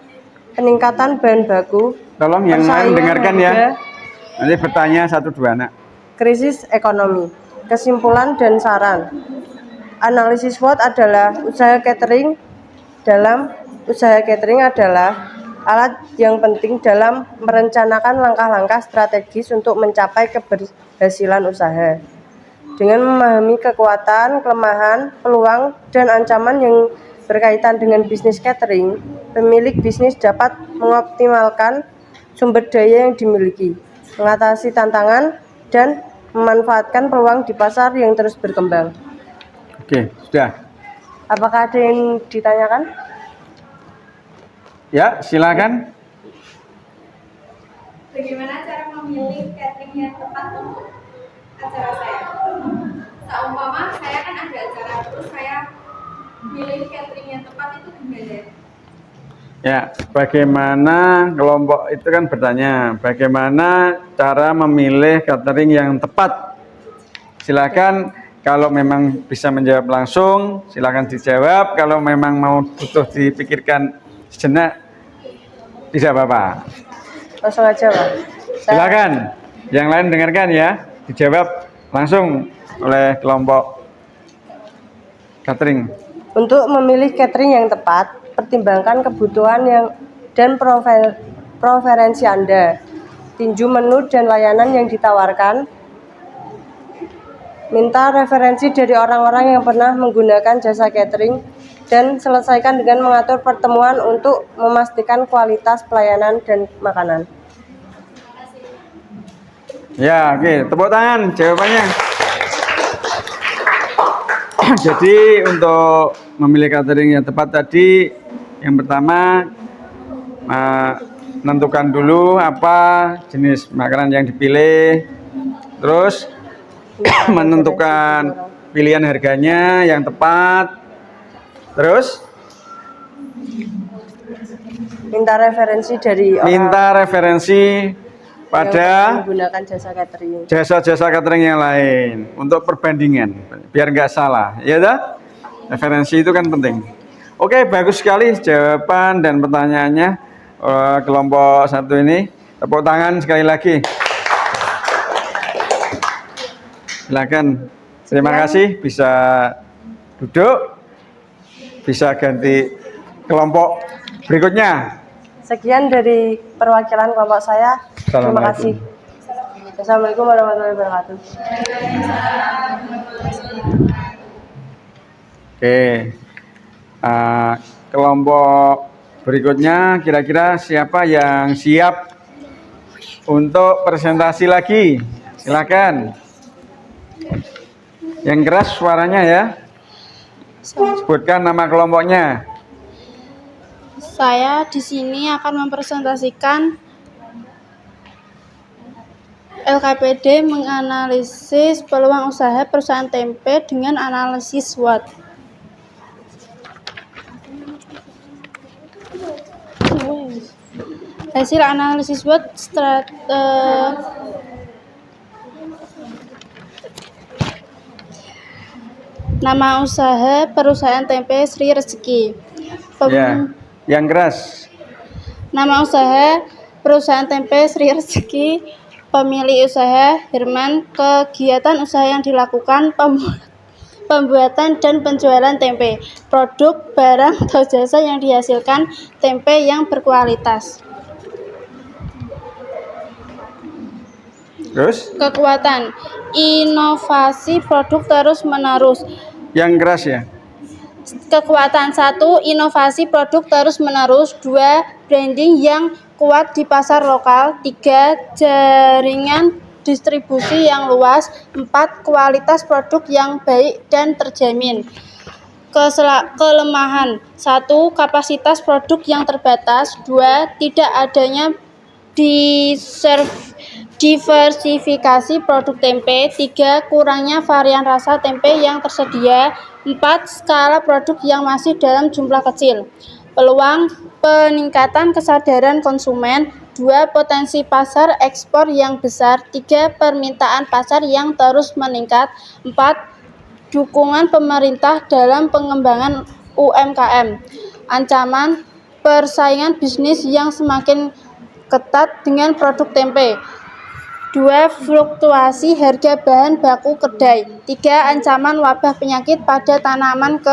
Peningkatan bahan baku. Tolong yang lain persaingan dengarkan ya. harga, Nanti bertanya 1-2 anak. krisis ekonomi. Kesimpulan dan saran. Analisis SWOT adalah usaha catering adalah alat yang penting dalam merencanakan langkah-langkah strategis untuk mencapai keberhasilan usaha. Dengan memahami kekuatan, kelemahan, peluang, dan ancaman yang berkaitan dengan bisnis catering, pemilik bisnis dapat mengoptimalkan sumber daya yang dimiliki, mengatasi tantangan, dan memanfaatkan peluang di pasar yang terus berkembang. Oke, sudah. Apakah ada yang ditanyakan? Ya, silakan. Bagaimana cara memilih catering yang tepat untuk acara saya? Seumpama saya kan ada acara, terus saya milih catering yang tepat itu gimana? Ya, bagaimana kelompok itu kan bertanya, bagaimana cara memilih catering yang tepat? Silakan, kalau memang bisa menjawab langsung, silakan dijawab. Kalau memang mau butuh dipikirkan sejenak, tidak apa-apa. Langsung aja, Pak. Silakan, yang lain dengarkan ya, dijawab langsung oleh kelompok catering. Untuk memilih catering yang tepat, pertimbangkan kebutuhan dan preferensi Anda. Tinjau menu dan layanan yang ditawarkan. Minta referensi dari orang-orang yang pernah menggunakan jasa catering dan selesaikan dengan mengatur pertemuan untuk memastikan kualitas pelayanan dan makanan. Ya, oke, tepuk tangan jawabannya. Jadi untuk memilih catering yang tepat tadi, yang pertama menentukan dulu apa jenis makanan yang dipilih, terus menentukan pilihan harganya yang tepat, terus Minta referensi dari orang minta referensi pada menggunakan jasa catering. jasa-jasa catering yang lain untuk perbandingan, biar nggak salah, ya dah. Referensi itu kan penting. Oke, bagus sekali jawaban dan pertanyaannya kelompok satu ini. Tepuk tangan sekali lagi. Silakan. Terima kasih, bisa duduk, bisa ganti kelompok berikutnya. Sekian dari perwakilan kelompok saya. Terima kasih. Assalamualaikum warahmatullahi wabarakatuh. Oke, kelompok berikutnya kira-kira siapa yang siap untuk presentasi lagi? Silakan. Yang keras suaranya ya. Sebutkan nama kelompoknya. Saya di sini akan mempresentasikan LKPD menganalisis peluang usaha perusahaan tempe dengan analisis SWOT. Hasil analisis SWOT nama usaha perusahaan tempe Sri Rezeki. Ya, yang keras. Nama usaha perusahaan tempe Sri Rezeki, pemilik usaha Herman. Kegiatan usaha yang dilakukan pembuatan dan penjualan tempe, produk, barang, atau jasa yang dihasilkan tempe yang berkualitas. Terus Kekuatan, inovasi produk terus-menerus. yang keras ya. Kekuatan 1, inovasi produk terus-menerus. 2, branding yang kuat di pasar lokal. 3, jaringan distribusi yang luas. 4, kualitas produk yang baik dan terjamin. Kelemahan 1, kapasitas produk yang terbatas. 2, tidak adanya diversifikasi produk tempe. 3, kurangnya varian rasa tempe yang tersedia. 4, skala produk yang masih dalam jumlah kecil. Peluang peningkatan kesadaran konsumen. 2, potensi pasar ekspor yang besar. 3, permintaan pasar yang terus meningkat. 4, dukungan pemerintah dalam pengembangan UMKM. Ancaman persaingan bisnis yang semakin ketat dengan produk tempe. 2, fluktuasi harga bahan baku kedai. 3, ancaman wabah penyakit pada tanaman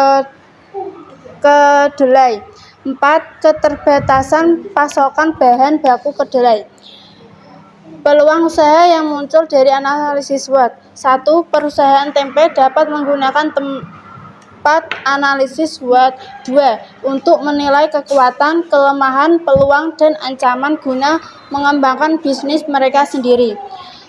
kedelai. 4, keterbatasan pasokan bahan baku kedelai. Peluang usaha yang muncul dari analisis SWOT. 1, perusahaan tempe dapat menggunakan tempat analisis SWOT. 2, untuk menilai kekuatan, kelemahan, peluang, dan ancaman guna mengembangkan bisnis mereka sendiri.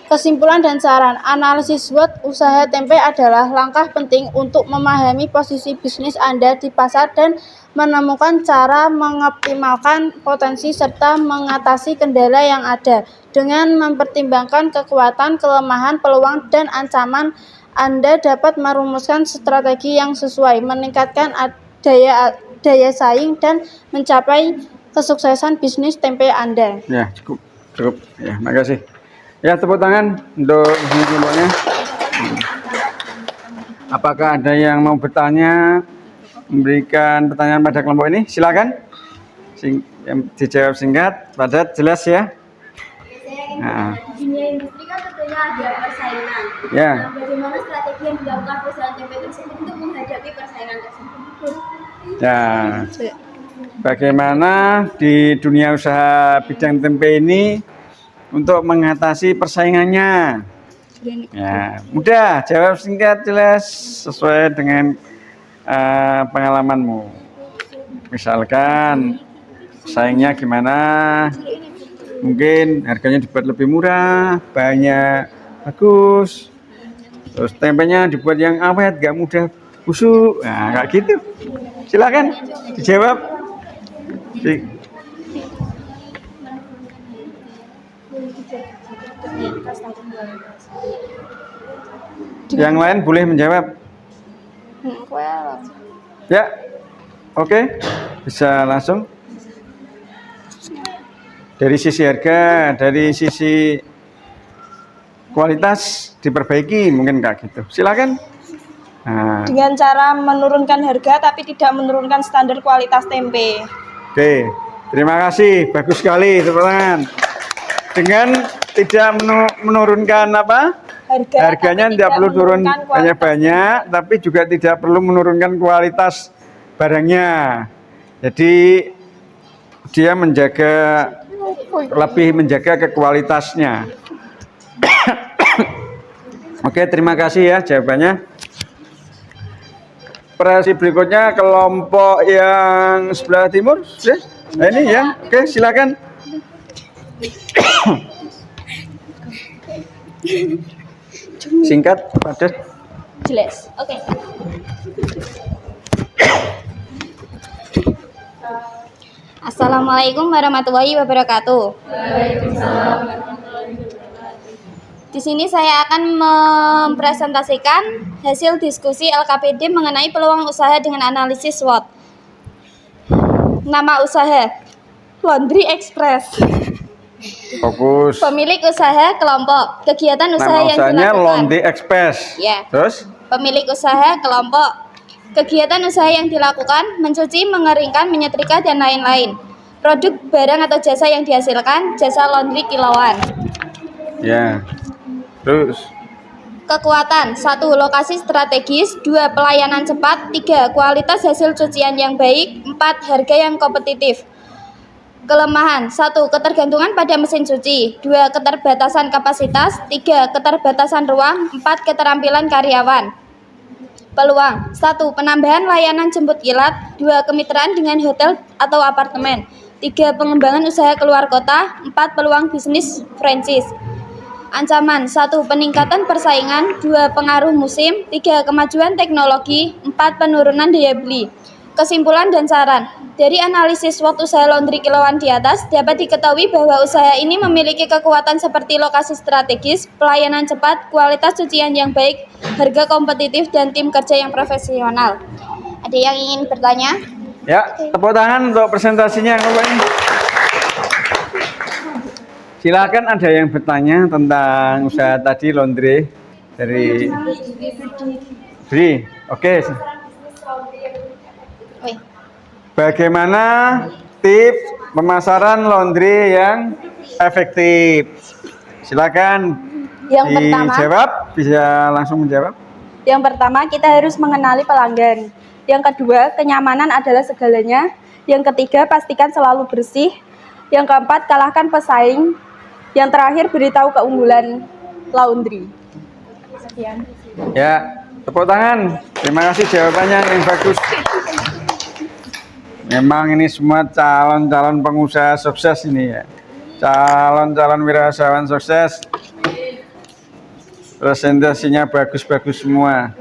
Kesimpulan dan saran, analisis SWOT usaha tempe adalah langkah penting untuk memahami posisi bisnis Anda di pasar dan menemukan cara mengoptimalkan potensi serta mengatasi kendala yang ada. Dengan mempertimbangkan kekuatan, kelemahan, peluang, dan ancaman, Anda dapat merumuskan strategi yang sesuai, meningkatkan daya saing, dan mencapai kesuksesan bisnis tempe Anda. Ya, cukup. Ya, makasih. Ya, tepuk tangan untuk kelompoknya. Apakah ada yang mau bertanya, memberikan pertanyaan pada kelompok ini? Silakan. Yang dijawab singkat, padat, jelas ya. Nah. Di dunia industri kan tentunya ada persaingan. Ya. Nah, bagaimana strategi yang dilakukan perusahaan tempe tersebut untuk menghadapi persaingan tersebut? Ya. Bagaimana di dunia usaha bidang tempe ini untuk mengatasi persaingannya? Ya, mudah, jawab singkat, jelas, sesuai dengan pengalamanmu. Misalkan saingnya gimana? Mungkin harganya dibuat lebih murah, bahannya bagus, terus tempenya dibuat yang awet, gak mudah busuk. Nah, kayak gitu. Silakan dijawab. Yang lain boleh menjawab. Ya, oke, bisa langsung. Dari sisi harga, dari sisi kualitas diperbaiki, mungkin kayak gitu. Silakan. Nah. Dengan cara menurunkan harga tapi tidak menurunkan standar kualitas tempe. Oke, terima kasih, bagus sekali, teman-teman. Dengan tidak menurunkan apa? Harganya tidak perlu turun banyak-banyak, tapi juga tidak perlu menurunkan kualitas barangnya. Jadi dia lebih menjaga kekualitasnya. Oke, terima kasih ya jawabannya. Operasi berikutnya kelompok yang sebelah timur. Nah, ini ya, oke, silakan. Singkat, padat. Jelas. Oke. Assalamualaikum warahmatullahi wabarakatuh. Di sini saya akan mempresentasikan hasil diskusi LKPD mengenai peluang usaha dengan analisis SWOT. Nama usaha Laundry Express. Fokus. Pemilik usaha kelompok. Kegiatan usaha Nama yang usahanya dilakukan. Laundry Express. Ya. Terus? Pemilik usaha kelompok. Kegiatan usaha yang dilakukan mencuci, mengeringkan, menyetrika, dan lain-lain. Produk, barang atau jasa yang dihasilkan, jasa laundry kilauan. Ya. Terus? Kekuatan 1. Lokasi strategis. 2. Pelayanan cepat. 3. Kualitas hasil cucian yang baik. 4. Harga yang kompetitif. Kelemahan 1. Ketergantungan pada mesin cuci. 2. Keterbatasan kapasitas. 3. Keterbatasan ruang. 4. Keterampilan karyawan. Peluang 1. Penambahan layanan jemput kilat. 2. Kemitraan dengan hotel atau apartemen. 3. Pengembangan usaha keluar kota. 4. Peluang bisnis franchise. Ancaman 1. Peningkatan persaingan. 2. Pengaruh musim. 3. Kemajuan teknologi. 4. Penurunan daya beli. Kesimpulan dan saran. Dari analisis SWOT usaha laundry kilauan di atas, dapat diketahui bahwa usaha ini memiliki kekuatan seperti lokasi strategis, pelayanan cepat, kualitas cucian yang baik, harga kompetitif, dan tim kerja yang profesional. Ada yang ingin bertanya? Ya, tepuk tangan untuk presentasinya Bapak ini. Silakan ada yang bertanya tentang usaha tadi laundry dari Bri. Oke. Wih. Bagaimana tips pemasaran laundry yang efektif? Silakan Yang pertama, dijawab, bisa langsung menjawab. yang pertama kita harus mengenali pelanggan. Yang kedua, kenyamanan adalah segalanya. Yang ketiga, pastikan selalu bersih. Yang keempat, kalahkan pesaing. Yang terakhir, beritahu keunggulan laundry. Sekian. Ya, tepuk tangan. Terima kasih jawabannya yang bagus. Memang ini semua calon-calon pengusaha sukses ini ya. Calon-calon wirausahawan sukses. Presentasinya bagus-bagus semua.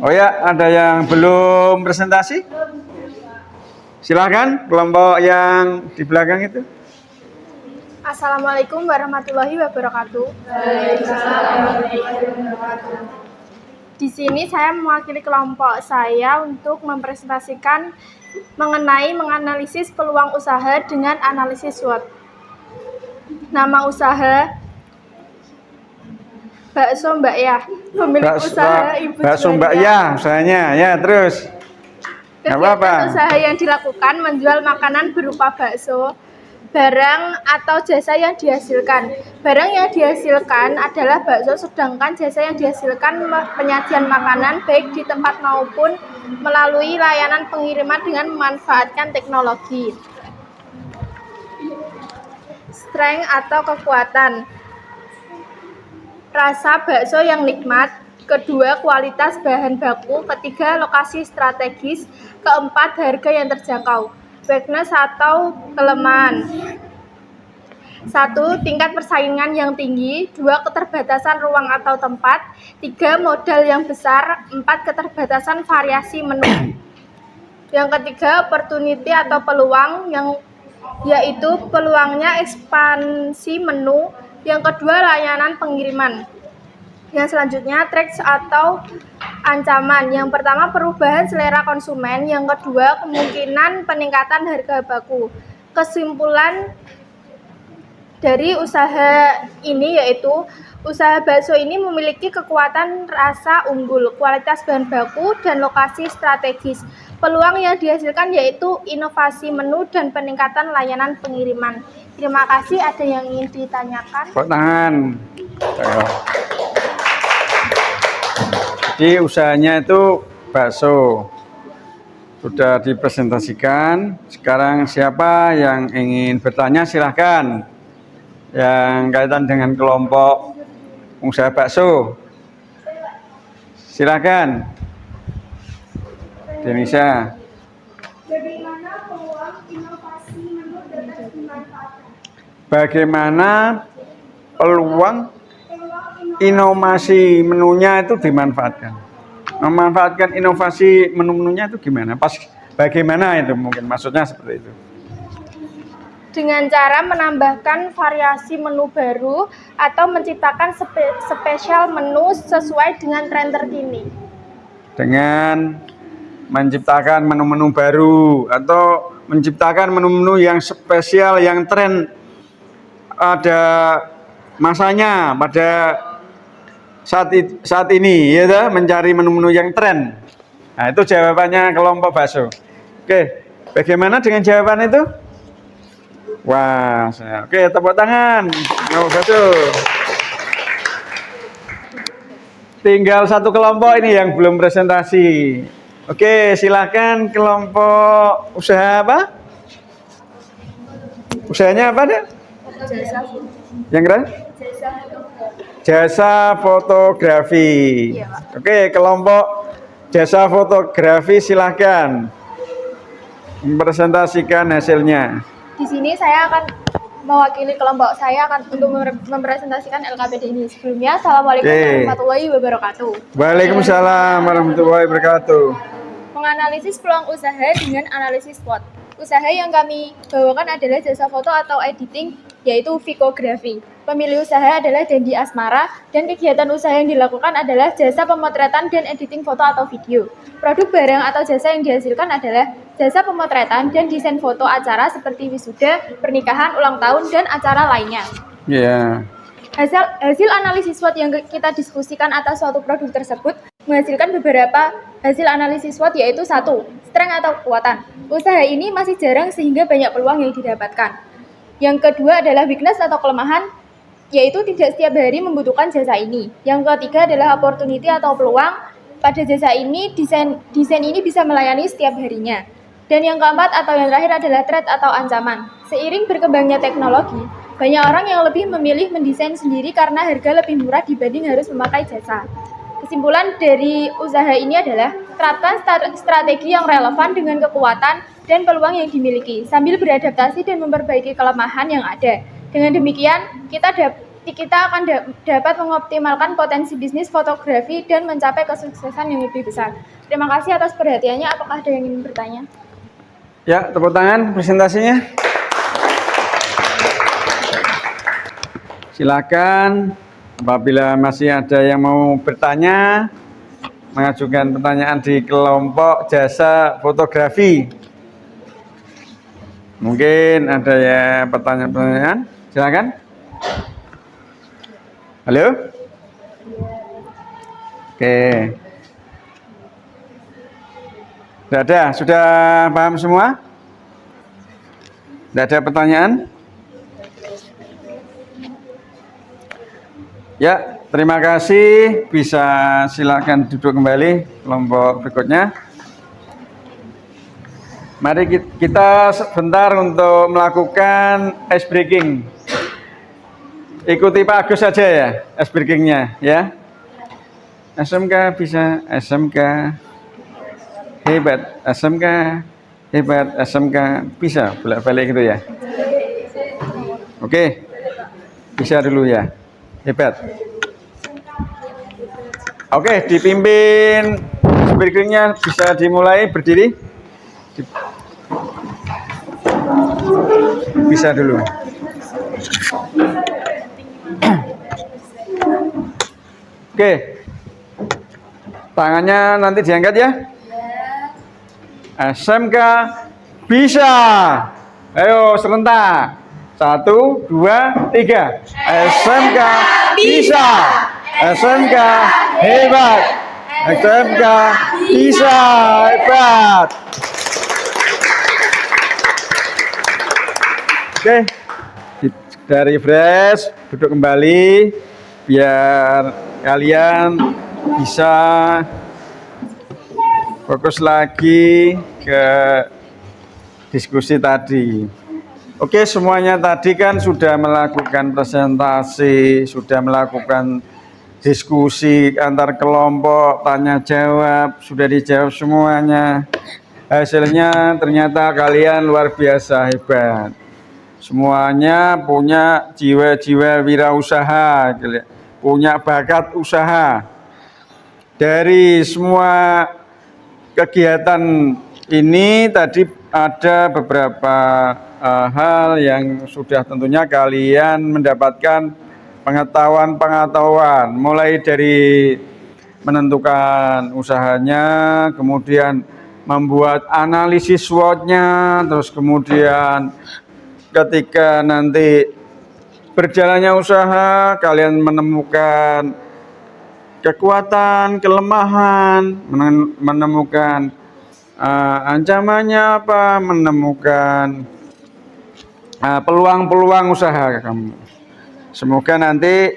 Oh ya, ada yang belum presentasi? Silakan kelompok yang di belakang itu. Assalamualaikum warahmatullahi wabarakatuh. Di sini saya mewakili kelompok saya untuk mempresentasikan mengenai menganalisis peluang usaha dengan analisis SWOT. Nama usaha Bakso Mbak Ya, pemilik usaha Ibu Bakso Juwaria. Mbak Ya, usahanya. Ya, terus. Nggak apa-apa. Kegiatan usaha yang dilakukan menjual makanan berupa bakso, barang atau jasa yang dihasilkan. Barang yang dihasilkan adalah bakso, sedangkan jasa yang dihasilkan penyajian makanan baik di tempat maupun melalui layanan pengiriman dengan memanfaatkan teknologi. Strength atau kekuatan. Rasa bakso yang nikmat. Kedua, kualitas bahan baku. Ketiga, lokasi strategis. Keempat, harga yang terjangkau. Weakness atau kelemahan. 1. Tingkat persaingan yang tinggi. 2. Keterbatasan ruang atau tempat. 3. Modal yang besar. 4. Keterbatasan variasi menu. Yang ketiga, opportunity atau peluang, yaitu peluangnya ekspansi menu. Yang kedua, layanan pengiriman. Yang selanjutnya, threats atau ancaman. Yang pertama, perubahan selera konsumen. Yang kedua, kemungkinan peningkatan harga baku. Kesimpulan dari usaha ini yaitu usaha bakso ini memiliki kekuatan rasa unggul, kualitas bahan baku, dan lokasi strategis. Peluang yang dihasilkan yaitu inovasi menu dan peningkatan layanan pengiriman. Terima kasih. Ada yang ingin ditanyakan? Tepuk tangan. Ayo. Jadi usahanya itu bakso. Sudah dipresentasikan. Sekarang siapa yang ingin bertanya silahkan. Yang kaitan dengan kelompok usaha bakso. Silakan. Denisa. Bagaimana peluang inovasi menu dapat dimanfaatkan? Bagaimana peluang inovasi menunya itu dimanfaatkan? Memanfaatkan inovasi menu-menunya itu gimana? Pas bagaimana itu mungkin maksudnya seperti itu. Dengan cara menambahkan variasi menu baru atau menciptakan spesial menu sesuai dengan tren terkini. Dengan menciptakan menu-menu baru atau menciptakan menu-menu yang spesial yang tren ada masanya pada saat ini, ya toh, mencari menu-menu yang tren. Nah, itu jawabannya kelompok bakso. Oke, bagaimana dengan jawaban itu? Wah, oke, tepuk tangan. Kelompok bakso. Tinggal satu kelompok ini yang belum presentasi. Oke, silakan kelompok usaha apa? Usahanya apa deh? Yang keren? Jasa fotografi. Oke, kelompok jasa fotografi silakan mempresentasikan hasilnya. Di sini saya akan mewakili kelompok saya akan untuk mempresentasikan LKPD ini. Sebelumnya, Assalamualaikum warahmatullahi wabarakatuh. Waalaikumsalam warahmatullahi wabarakatuh. Menganalisis peluang usaha dengan analisis SWOT. Usaha yang kami bawakan adalah jasa foto atau editing, yaitu videografi. Pemilik usaha adalah Dendi Asmara, dan kegiatan usaha yang dilakukan adalah jasa pemotretan dan editing foto atau video. Produk barang atau jasa yang dihasilkan adalah jasa pemotretan dan desain foto acara seperti wisuda, pernikahan, ulang tahun, dan acara lainnya. Ya. Hasil analisis SWOT yang kita diskusikan atas suatu produk tersebut menghasilkan beberapa hasil analisis SWOT, yaitu 1. Strength atau kekuatan. Usaha ini masih jarang sehingga banyak peluang yang didapatkan. Yang kedua adalah weakness atau kelemahan, yaitu tidak setiap hari membutuhkan jasa ini. Yang ketiga adalah opportunity atau peluang. Pada jasa ini, desain ini bisa melayani setiap harinya. Dan yang keempat atau yang terakhir adalah threat atau ancaman. Seiring berkembangnya teknologi, banyak orang yang lebih memilih mendesain sendiri karena harga lebih murah dibanding harus memakai jasa. Kesimpulan dari usaha ini adalah terapkan strategi yang relevan dengan kekuatan dan peluang yang dimiliki, sambil beradaptasi dan memperbaiki kelemahan yang ada. Dengan demikian, kita akan dapat mengoptimalkan potensi bisnis fotografi dan mencapai kesuksesan yang lebih besar. Terima kasih atas perhatiannya. Apakah ada yang ingin bertanya? Ya, tepuk tangan presentasinya. Silakan apabila masih ada yang mau bertanya, mengajukan pertanyaan di kelompok jasa fotografi. Mungkin ada ya pertanyaan-pertanyaan. Silakan. Halo? Oke. Sudah ada? Sudah paham semua? Tidak ada pertanyaan? Ya, terima kasih. Bisa silakan duduk kembali kelompok berikutnya. Mari kita sebentar untuk melakukan ice breaking. Ikuti Pak Agus saja ya, ice breakingnya ya. SMK bisa, SMK hebat, SMK hebat, SMK bisa, bolak-balik gitu ya. Oke, bisa dulu ya, hebat. Oke, dipimpin ice breakingnya, bisa dimulai berdiri. Bisa dulu. Oke. Tangannya nanti diangkat ya. SMK bisa. Ayo serentak. 1, 2, 3. SMK bisa. SMK hebat. SMK bisa hebat. Oke, dari refresh, duduk kembali biar kalian bisa fokus lagi ke diskusi tadi. Oke, semuanya tadi kan sudah melakukan presentasi, sudah melakukan diskusi antar kelompok, tanya jawab, sudah dijawab semuanya. Hasilnya ternyata kalian luar biasa hebat. Semuanya punya jiwa-jiwa wirausaha, punya bakat usaha. Dari semua kegiatan ini tadi ada beberapa hal yang sudah tentunya kalian mendapatkan pengetahuan, mulai dari menentukan usahanya, kemudian membuat analisis SWOT-nya, terus kemudian ketika nanti berjalannya usaha, kalian menemukan kekuatan, kelemahan, menemukan ancamannya apa, menemukan peluang-peluang usaha kamu. Semoga nanti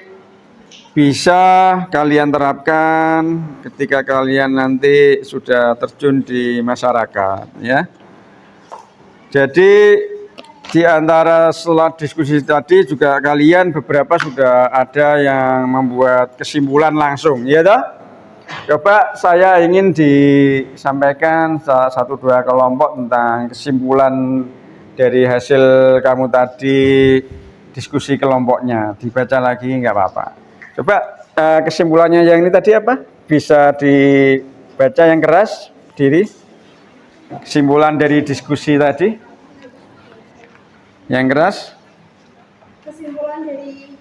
bisa kalian terapkan ketika kalian nanti sudah terjun di masyarakat, ya. Jadi di antara setelah diskusi tadi juga kalian beberapa sudah ada yang membuat kesimpulan langsung, ya toh? Coba saya ingin disampaikan satu dua kelompok tentang kesimpulan dari hasil kamu tadi diskusi kelompoknya. Dibaca lagi nggak apa-apa. Coba kesimpulannya yang ini tadi apa? Bisa dibaca yang keras diri. Kesimpulan dari diskusi tadi yang keras. Kesimpulan dari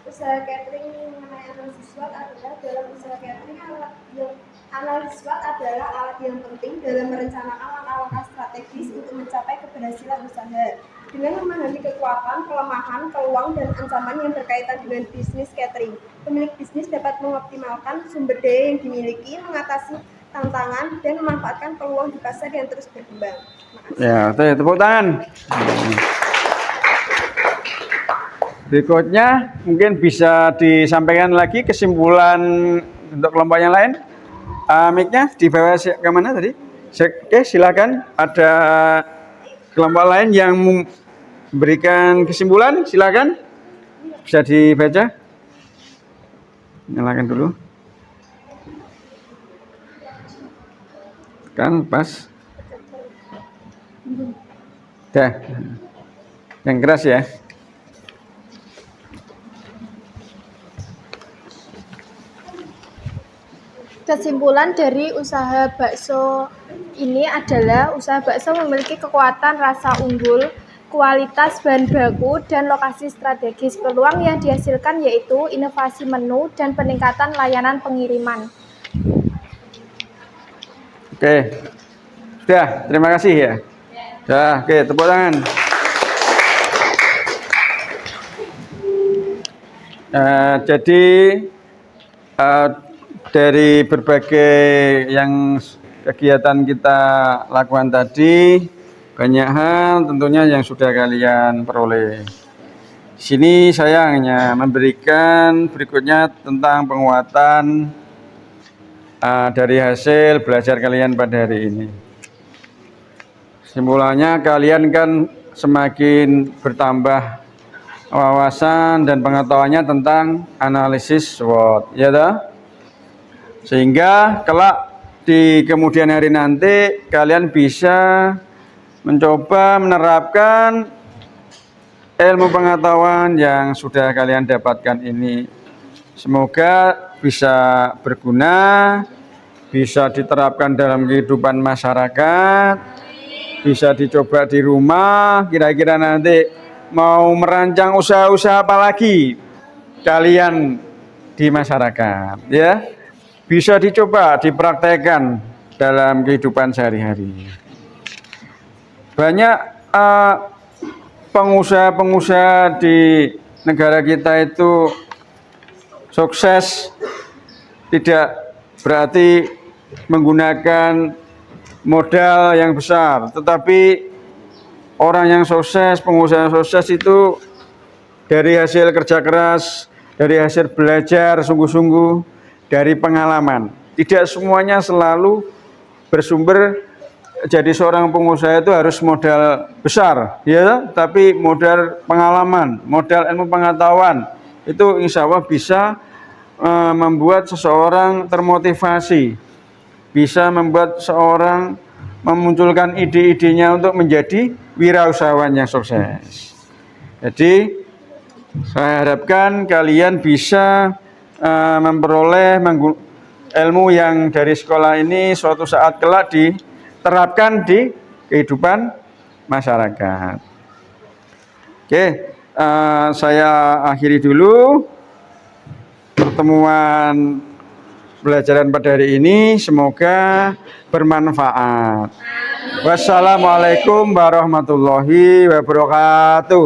usaha catering mengenai analisis SWOT adalah dalam usaha catering analisis SWOT adalah alat yang penting dalam merencanakan langkah-langkah strategis untuk mencapai keberhasilan usaha. Dengan memahami kekuatan, kelemahan, peluang, dan ancaman yang berkaitan dengan bisnis catering, pemilik bisnis dapat mengoptimalkan sumber daya yang dimiliki, mengatasi tantangan, dan memanfaatkan peluang di pasar yang terus berkembang. Ya, tepuk tangan. Berikutnya mungkin bisa disampaikan lagi kesimpulan untuk kelompok yang lain. Mic-nya dibawa ke mana tadi? Oke, silakan. Ada kelompok lain yang memberikan kesimpulan, silakan. Bisa dibaca. Nyalakan dulu. Kan pas. Dah. Yang keras ya. Kesimpulan dari usaha bakso ini adalah usaha bakso memiliki kekuatan rasa unggul, kualitas bahan baku, dan lokasi strategis. Peluang yang dihasilkan yaitu inovasi menu dan peningkatan layanan pengiriman. Oke, sudah, terima kasih ya. Sudah, oke, tepuk tangan. Jadi dari berbagai yang kegiatan kita lakukan tadi, banyak hal tentunya yang sudah kalian peroleh. Di sini saya hanya memberikan berikutnya tentang penguatan dari hasil belajar kalian pada hari ini. Kesimpulannya kalian kan semakin bertambah wawasan dan pengetahuannya tentang analisis SWOT, ya toh? Sehingga kelak di kemudian hari nanti kalian bisa mencoba menerapkan ilmu pengetahuan yang sudah kalian dapatkan ini. Semoga bisa berguna, bisa diterapkan dalam kehidupan masyarakat, bisa dicoba di rumah. Kira-kira nanti mau merancang usaha-usaha apa lagi kalian di masyarakat, ya? Bisa dicoba dipraktekkan dalam kehidupan sehari-hari. Banyak pengusaha-pengusaha di negara kita itu sukses tidak berarti menggunakan modal yang besar, tetapi orang yang sukses, pengusaha sukses itu dari hasil kerja keras, dari hasil belajar sungguh-sungguh, dari pengalaman. Tidak semuanya selalu bersumber jadi seorang pengusaha itu harus modal besar, ya, tapi modal pengalaman, modal ilmu pengetahuan itu insya Allah bisa membuat seseorang termotivasi, bisa membuat seorang memunculkan ide-idenya untuk menjadi wirausahawan yang sukses. Jadi saya harapkan kalian bisa memperoleh ilmu yang dari sekolah ini suatu saat kelak diterapkan di kehidupan masyarakat. Oke, saya akhiri dulu pertemuan pelajaran pada hari ini. Semoga bermanfaat. Wassalamualaikum warahmatullahi wabarakatuh.